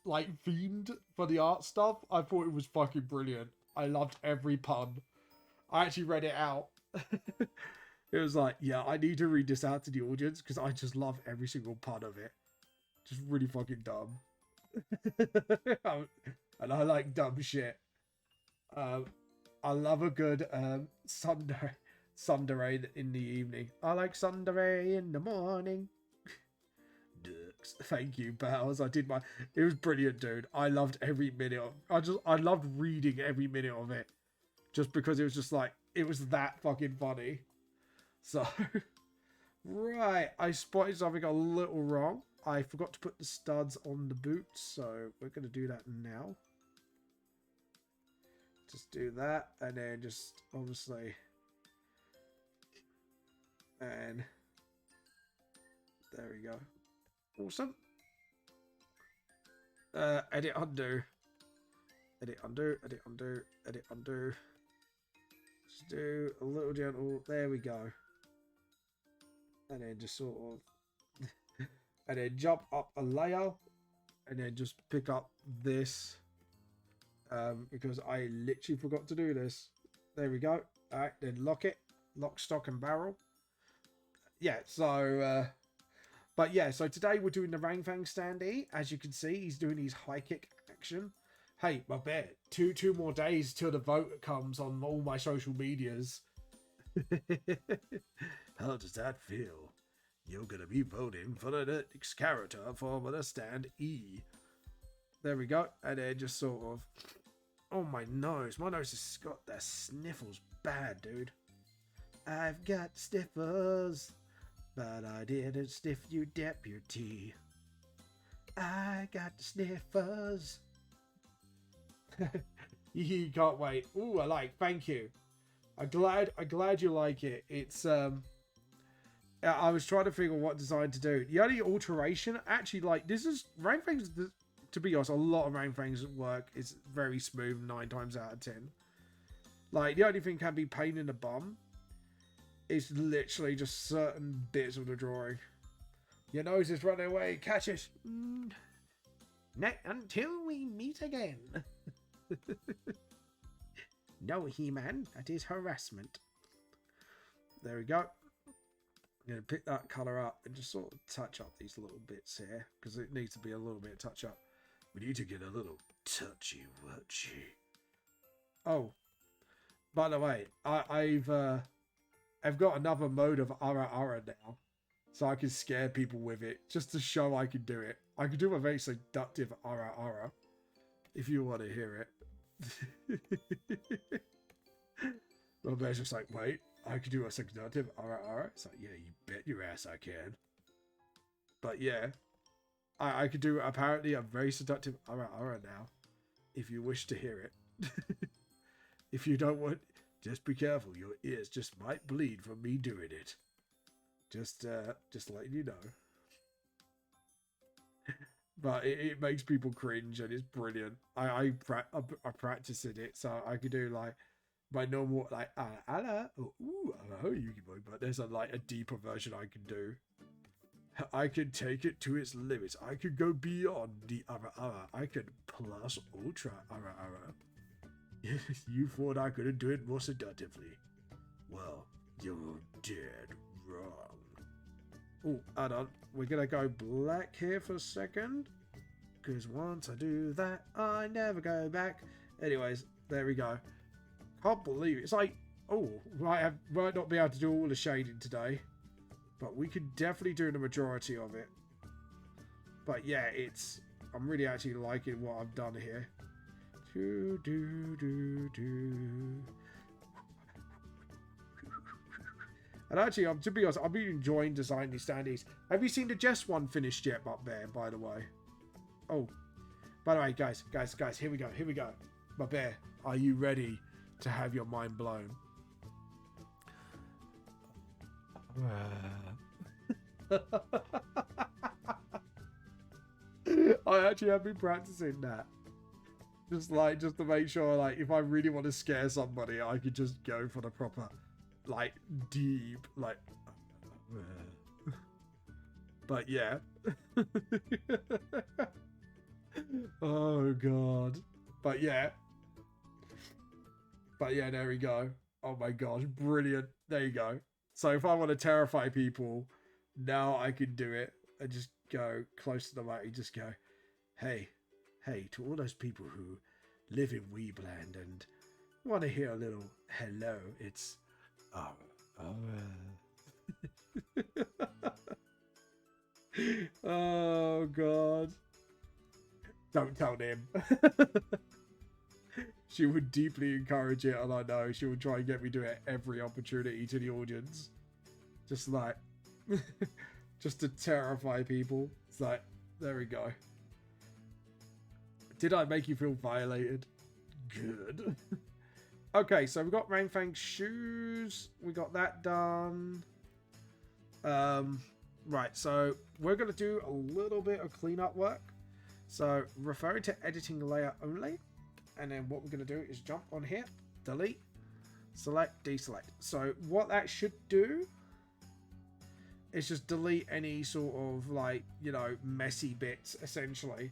A: like, themed for the art stuff. I thought it was fucking brilliant. I loved every pun. I actually read it out. It was like, yeah, I need to read this out to the audience because I just love every single pun of it. Just really fucking dumb. And I like dumb shit. I love a good Sunday in the evening. I like Sunday in the morning. Ducks. Thank you, Bells. I did my... It was brilliant, dude. I loved every minute of... I loved reading every minute of it. Just because it was just like... It was that fucking funny. So... Right. I spotted something a little wrong. I forgot to put the studs on the boots. So we're going to do that now. Just do that. And then just obviously... And... There we go. Awesome. Edit undo. Edit undo. Edit undo. Edit undo. Just do a little gentle. There we go. And then just sort of... and then jump up a layer. And then just pick up this. Because I literally forgot to do this. There we go. Alright, then lock it. Lock, stock, and barrel. Yeah, so... But yeah, so today we're doing the Ranfang Standee. As you can see, he's doing his high kick action. Hey, my bear, two more days till the vote comes on all my social medias. How does that feel? You're going to be voting for the next character for the Standee. There we go. And then just sort of... Oh, my nose. My nose has got the sniffles bad, dude. I've got sniffles. But I didn't sniff you, deputy. I got the sniffers. You can't wait. Ooh, I like. Thank you. I'm glad you like it. It's I was trying to figure what design to do. The only alteration, actually, like this is Ranfang's. To be honest, a lot of Ranfang's work is very smooth 9 times out of 10. Like the only thing can be pain in the bum. It's literally just certain bits of the drawing. Your nose is running away. Catch it. Until we meet again. No, He-Man. That is harassment. There we go. I'm going to pick that colour up and just sort of touch up these little bits here. Because it needs to be a little bit of touch up. We need to get a little touchy-wutchy. Oh. By the way, I've got another mode of ara now. So I can scare people with it. Just to show I can do it. I can do a very seductive ara. If you want to hear it. My bear's just like, wait. I can do a seductive ara. It's like, yeah, you bet your ass I can. But yeah. I could do apparently a very seductive ara now. If you wish to hear it. If you don't want... Just be careful, your ears just might bleed from me doing it. Just letting you know. But it makes people cringe and it's brilliant. I practice in it, so I could do like my normal like ala ooh but there's a deeper version I can do. I can take it to its limits. I could go beyond the ara. I could plus ultra ara. You thought I couldn't do it more seductively. Well, you're dead wrong. Oh, hold on. We're going to go black here for a second. Because once I do that, I never go back. Anyways, there we go. Can't believe it. It's like, oh, might not be able to do all the shading today. But we could definitely do the majority of it. But yeah, I'm really actually liking what I've done here. And actually, to be honest, I've been enjoying designing these standees. Have you seen the Jess one finished yet up there, by the way? Oh, by the way, guys, here we go. My bear, are you ready to have your mind blown? I actually have been practicing that. just to make sure, like, if I really want to scare somebody, I could just go for the proper, like, deep, like, but yeah. Oh god. But yeah, there we go. Oh my gosh, brilliant. There you go. So if I want to terrify people, now I can do it. I just go close to the mic and just go, hey, to all those people who live in Weebland and want to hear a little hello, it's oh god. Don't tell them. She would deeply encourage it, and I know she would try and get me to it every opportunity to the audience. Just like, just to terrify people. It's like, there we go. Did I make you feel violated? Good. Okay, so we've got Ranfang's shoes. We got that done. Right, so we're going to do a little bit of cleanup work. So, referring to editing layer only. And then what we're going to do is jump on here, delete, select, deselect. So what that should do is just delete any sort of, like, you know, messy bits, essentially.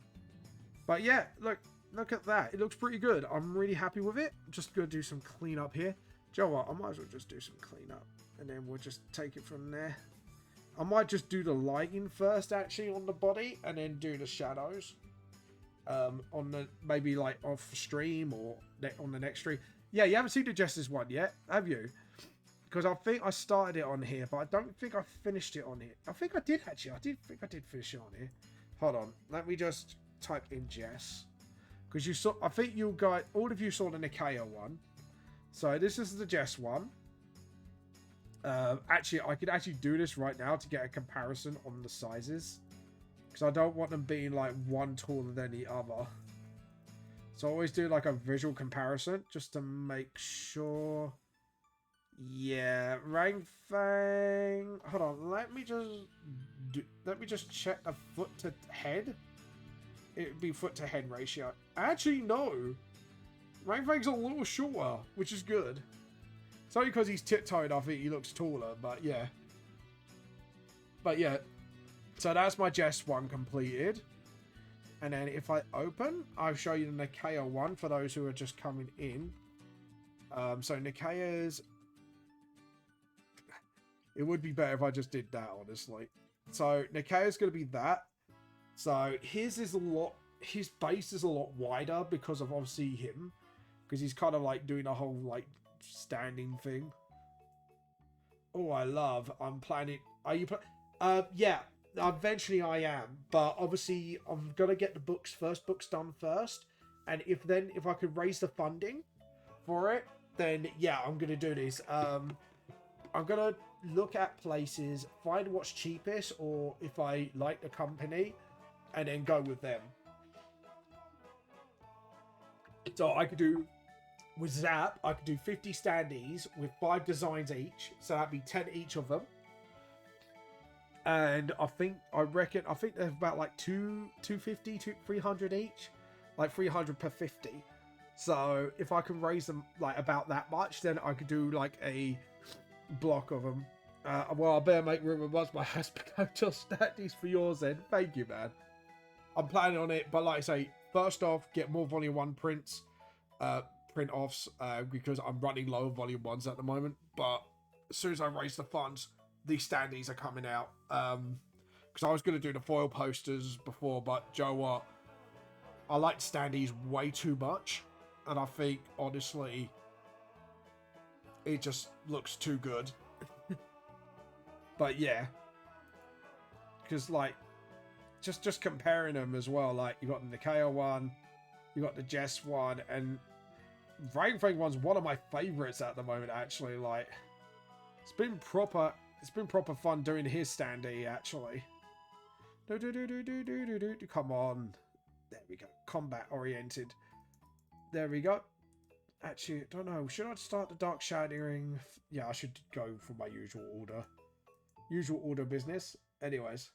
A: But yeah, look at that. It looks pretty good. I'm really happy with it. I'm just going to do some cleanup here. Do you know what? I might as well just do some cleanup. And then we'll just take it from there. I might just do the lighting first, actually, on the body. And then do the shadows. On the, maybe like off stream or on the next stream. Yeah, you haven't seen the Jesters one yet, have you? Because I think I started it on here, but I don't think I finished it on here. I think I did, actually. I think I did finish it on here. Hold on. Let me just type in Jess. Because you saw, I think you guys, all of you saw the Nikaya one. So this is the Jess one. Actually, I could actually do this right now to get a comparison on the sizes. Because I don't want them being like one taller than the other. So I always do like a visual comparison just to make sure. Yeah, Ranfang. Hold on, let me just check the foot to head. It'd be foot to head ratio. Actually, no. Ranfang's a little shorter, which is good. It's only because he's tiptoed, I think he looks taller, but yeah. So that's my Jess one completed. And then if I open, I'll show you the Nikaya one for those who are just coming in. So Nikaya's... It would be better if I just did that, honestly. So Nikaya's going to be that. So his base is a lot wider because of obviously him. Because he's kind of like doing a whole like standing thing. Oh, I'm planning... Are you yeah. Eventually I am, but obviously I'm gonna get the first books done first, and if I could raise the funding for it, then yeah, I'm gonna do this. I'm gonna look at places, find what's cheapest, or if I like the company, and then go with them. So I could do with Zap, I could do 50 standees with 5 designs each, so that'd be 10 each of them. And I think they're about like 250, 300 each, like 300 per 50. So if I can raise them like about that much, then I could do like a block of them. Well, I better make room once my house becomes just standees for yours then. Thank you, man. I'm planning on it, but like I say, first off, get more Volume 1 print-offs, because I'm running low on Volume 1s at the moment. But as soon as I raise the funds, these standees are coming out. Because I was going to do the foil posters before, but Joe, what? I like standees way too much. And I think, honestly, it just looks too good. But yeah. Because, like, just comparing them as well. Like, you got the Nikaya one, you got the Jess one, and Ranfang one's one of my favourites at the moment, actually. Like, it's been proper fun doing his standee, actually. Come on. There we go. Combat oriented. There we go. Actually, I don't know. Should I start the dark shadowing? Yeah, I should go for my usual order. Usual order business. Anyways.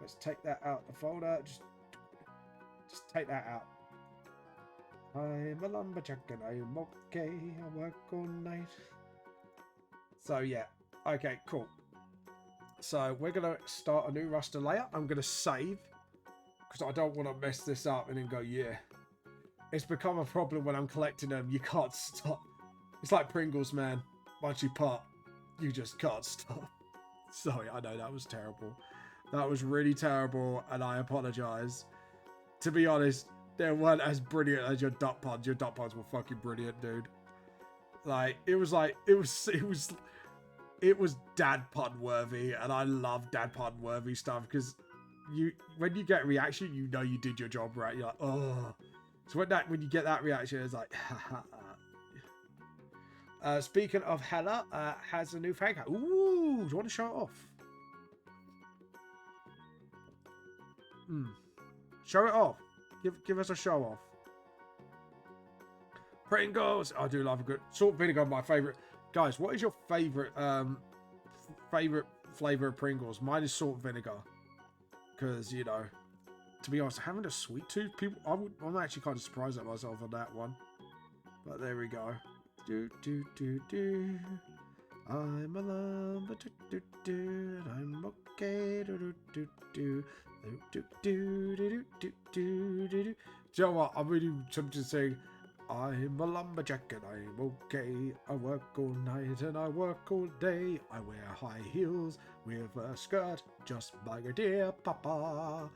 A: Let's take that out the folder. Just take that out. I'm a lumberjack and I'm okay. I work all night. So yeah, okay, cool. So we're gonna start a new roster layer. I'm gonna save because I don't want to mess this up and then go, yeah. It's become a problem when I'm collecting them. You can't stop. It's like Pringles, man. Once you pop, you just can't stop. Sorry, I know that was terrible. That was really terrible, and I apologize. To be honest, they weren't as brilliant as your duck puns. Your duck puns were fucking brilliant, dude. It was dad pun worthy, and I love dad pun worthy stuff because when you get a reaction, you know you did your job right. You're like, oh. So when you get that reaction, it's like, ha ha. Speaking of Hella, has a new fang hat. Ooh, do you want to show it off? Show it off. Give us a show off. Pringles. I do love a good salt vinegar. My favorite. Guys, what is your favorite flavor of Pringles? Mine is salt vinegar. Because to be honest, having a sweet tooth, I'm actually kind of surprised at myself on that one. But there we go. Do do do do. I'm a lumber do do do. I'm okay. Do do do do. Do do do do do do do. Do you know what? I'm really tempted to sing. I'm a lumberjack and I'm okay. I work all night and I work all day. I wear high heels with a skirt, just like a dear papa.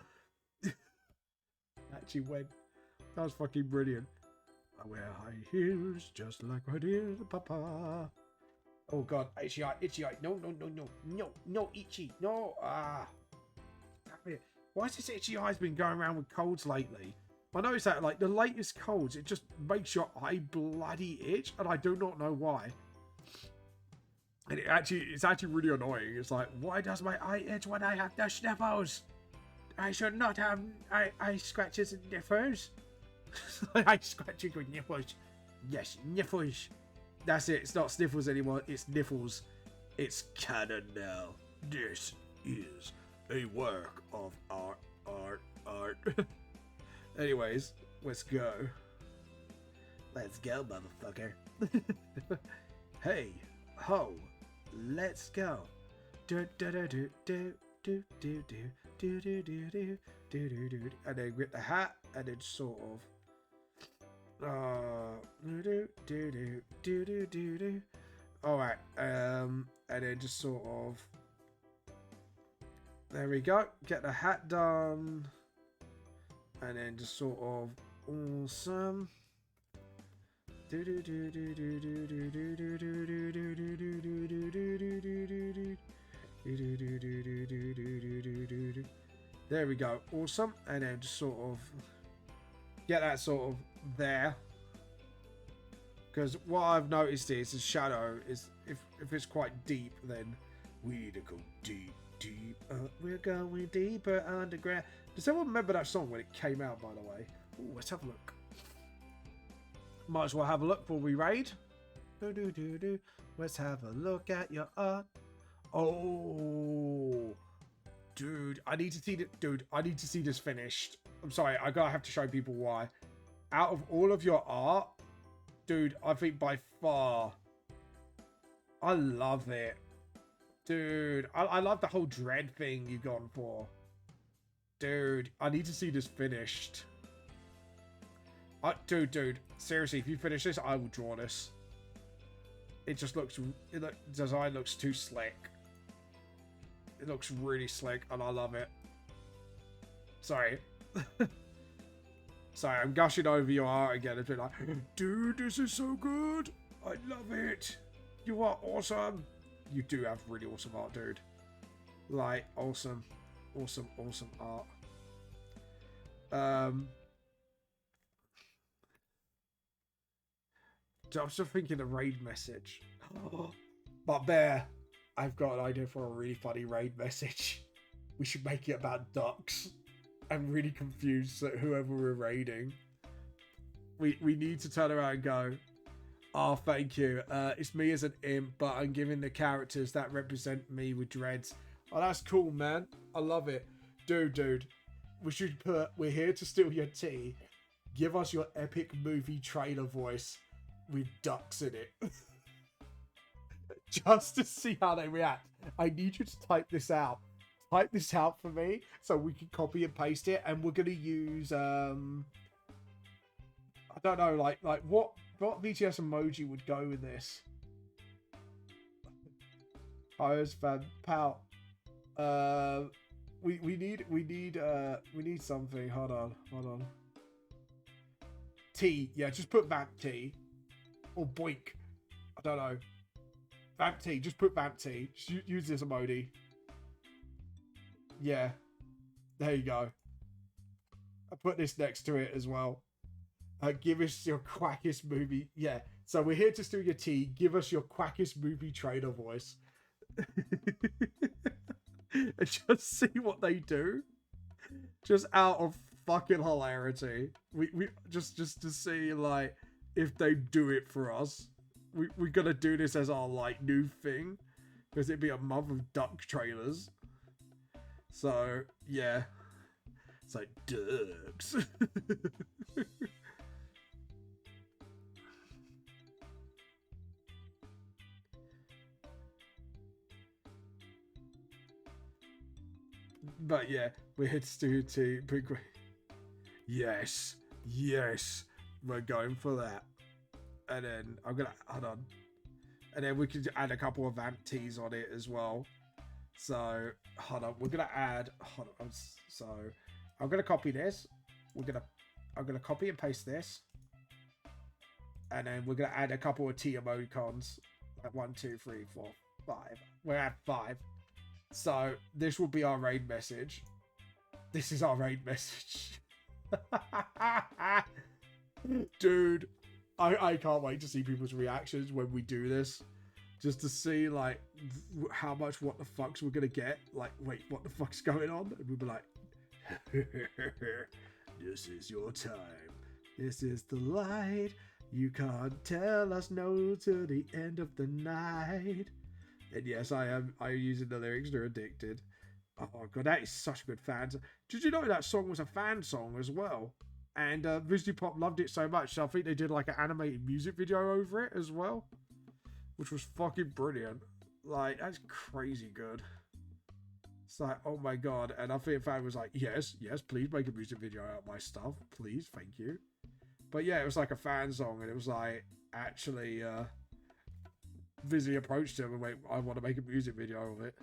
A: Actually went. That was fucking brilliant. I wear high heels just like my dear papa. Oh god, itchy eye, itchy eye. No, no, no, no, no, no, itchy, no. Why has this itchy eye's been going around with colds lately? I noticed that, like, the latest colds, it just makes your eye bloody itch, and I do not know why. And it's actually really annoying. It's like, why does my eye itch when I have the sniffles? I should not have eye scratches and nipples. Eye scratching with nipples. Yes, nipples. That's it. It's not sniffles anymore. It's niffles. It's canon now. This is a work of art. Anyways, let's go. Let's go, motherfucker. Hey, ho, let's go. Do do do do do do do do do do do do do do. And then get the hat, and then sort of. Do do do do do do do. All right. And then just sort of. There we go. Get the hat done. And then just sort of awesome. There we go. Awesome. And then just sort of get that sort of there. Because what I've noticed is the shadow is if it's quite deep, then we need to go deep. We're going deeper underground. Does anyone remember that song when it came out, by the way? Ooh, let's have a look. Might as well have a look before we raid. Let's have a look at your art. Oh, dude, I need to see that. Dude, I need to see this finished. I'm sorry, I gotta have to show people why. Out of all of your art, dude, I think by far, I love it. Dude, I love the whole dread thing you've gone for. Dude, I need to see this finished. Dude, seriously, if you finish this, I will draw this. It just looks, design looks too slick. It looks really slick, and I love it. Sorry. Sorry, I'm gushing over your art again. It's been like, dude, this is so good. I love it. You are awesome. You do have really awesome art, dude. Like, awesome art. I'm still thinking a raid message. But Bear, I've got an idea for a really funny raid message. We should make it about ducks. I'm really confused at whoever we're raiding. We need to turn around and go, oh, thank you. It's me as an imp, but I'm giving the characters that represent me with dreads. Oh, that's cool, man. I love it. Dude. We should put, we're here to steal your tea. Give us your epic movie trailer voice with ducks in it. Just to see how they react. I need you to type this out. Type this out for me so we can copy and paste it. And we're going to use, I don't know, like what BTS emoji would go with this? Hires fan pout. We need something. Hold on. T. Yeah, just put Vamp T. Or Boink. I don't know. Vamp T. Just put Vamp T. Just use this emoji. Yeah. There you go. I put this next to it as well. Give us your quackest movie. Yeah. So we're here to do your T. Give us your quackest movie trailer voice. And just see what they do. Just out of fucking hilarity. We just to see like if they do it for us. We're gonna do this as our like new thing. Because it'd be a month of duck trailers. So yeah. It's like ducks. But yeah, we're here to big. Yes, we're going for that. And then I'm gonna hold on, and then we could add a couple of Vamp T's on it as well. So hold on, we're gonna add. Hold on, so I'm gonna copy this. I'm gonna copy and paste this, and then we're gonna add a couple of T emoticons. Like 1, 2, 3, 4, 5. We're at 5. So this will be our raid message. This is our raid message. Dude, I can't wait to see people's reactions when we do this. Just to see like how much what the fucks we're gonna get. Like, wait, what the fuck's going on? And we'll be like, this is your time. This is the light. You can't tell us no to the end of the night. And yes, I am using the lyrics. They're addicted. Oh god, that is such a good fan. Did you know that song was a fan song as well? And Disney Pop loved it so much, so I think they did like an animated music video over it as well, which was fucking brilliant. Like, that's crazy good. It's like, oh my god. And I think the fan was like, yes, please make a music video out of my stuff, please, thank you. But yeah, it was like a fan song, and it was like actually. Vizzy approached him and went, I want to make a music video of it.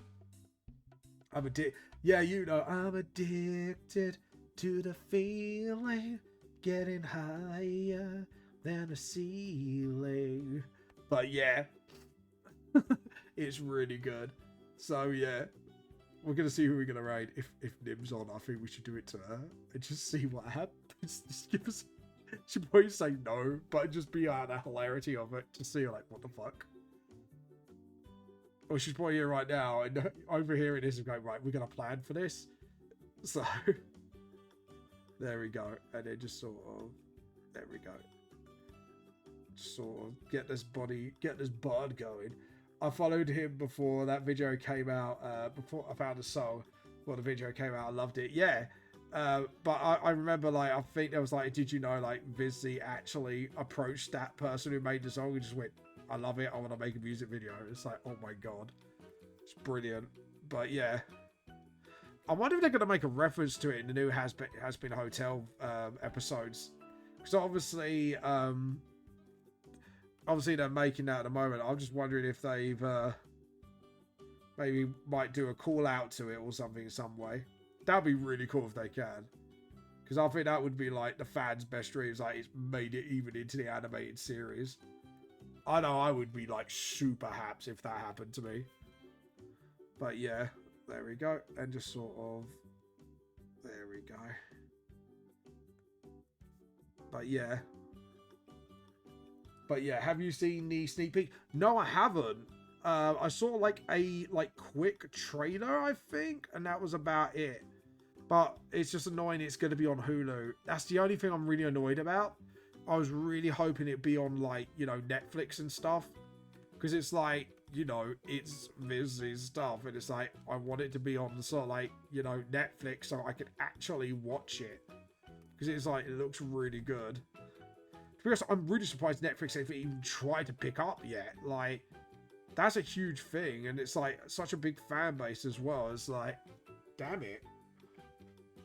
A: I'm addicted. Yeah, you know, I'm addicted to the feeling, getting higher than a ceiling. But yeah, it's really good. So yeah, we're gonna see who we're gonna raid. If Nim's on, I think we should do it to her and just see what happens. Just give us. She'd probably say no, but just be out of the hilarity of it to see like what the fuck. Well, she's probably here right now, and overhearing this and going, right, we're going to plan for this. So, there we go. And then just sort of, there we go. Just sort of get this bod going. I followed him before that video came out, before I found the song. Before the video came out, I loved it. Yeah. But I remember, like, I think there was, like, did you know, like, Vizzy actually approached that person who made the song and just went, I love it. I want to make a music video. It's like, oh my god, it's brilliant. But yeah, I wonder if they're going to make a reference to it in the new Has Been Hotel episodes, because obviously they're making that at the moment. I'm just wondering if they've maybe might do a call out to it or something in some way. That'd be really cool if they can, because I think that would be like the fans' best dreams. Like, it's made it even into the animated series. I know I would be like super happy if that happened to me. But yeah, there we go. And just sort of, there we go. But yeah, have you seen the sneak peek? No, I haven't. I saw like a quick trailer, I think, and that was about it. But it's just annoying it's going to be on Hulu. That's the only thing I'm really annoyed about. I was really hoping it'd be on, like, you know, Netflix and stuff. Because it's like, you know, it's Viz's stuff. And it's like, I want it to be on sort of like, you know, Netflix so I can actually watch it. because it's like, it looks really good. To be honest, I'm really surprised Netflix haven't even tried to pick up yet. Like, that's a huge thing, and it's like such a big fan base as well. It's like, damn it.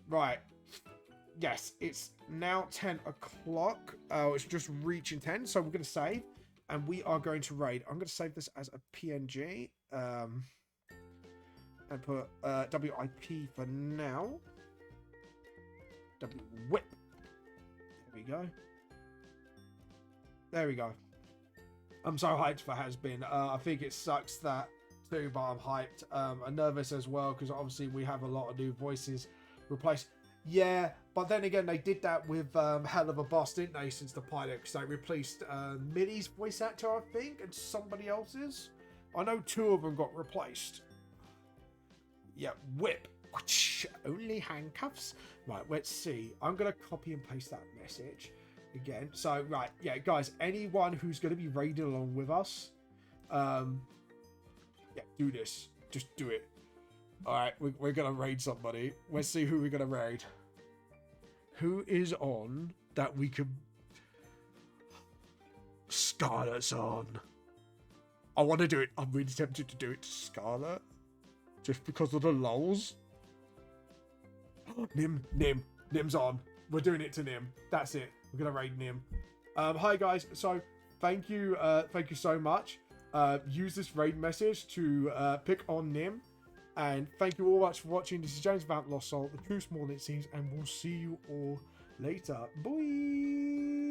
A: Right. Yes, it's now 10 o'clock. It's just reaching 10, so we're going to save, and we are going to raid. I'm going to save this as a PNG, and put WIP for now. WIP. There we go. There we go. I'm so hyped for Has Been. I think it sucks that too, but I'm hyped. I'm nervous as well, because obviously we have a lot of new voices replaced. Yeah, but then again, they did that with Hell of a Boss, didn't they, since the pilot? Because they replaced Minnie's voice actor, I think, and somebody else's. I know 2 of them got replaced. Yeah, whip. Only handcuffs. Right, let's see. I'm going to copy and paste that message again. So, right, yeah, guys, anyone who's going to be raiding along with us, yeah, do this. Just do it. All right, we're going to raid somebody. Let's see who we're going to raid. Who is on that we could... Scarlet's on. I want to do it. I'm really tempted to do it to Scarlet. Just because of the lulz. Nim's on. We're doing it to Nim. That's it. We're going to raid Nim. Hi, guys. So, thank you so much. Use this raid message to pick on Nim. And thank you all much for watching. This is James Vamp Lost Soul, the true small it seems, and we'll see you all later. Bye!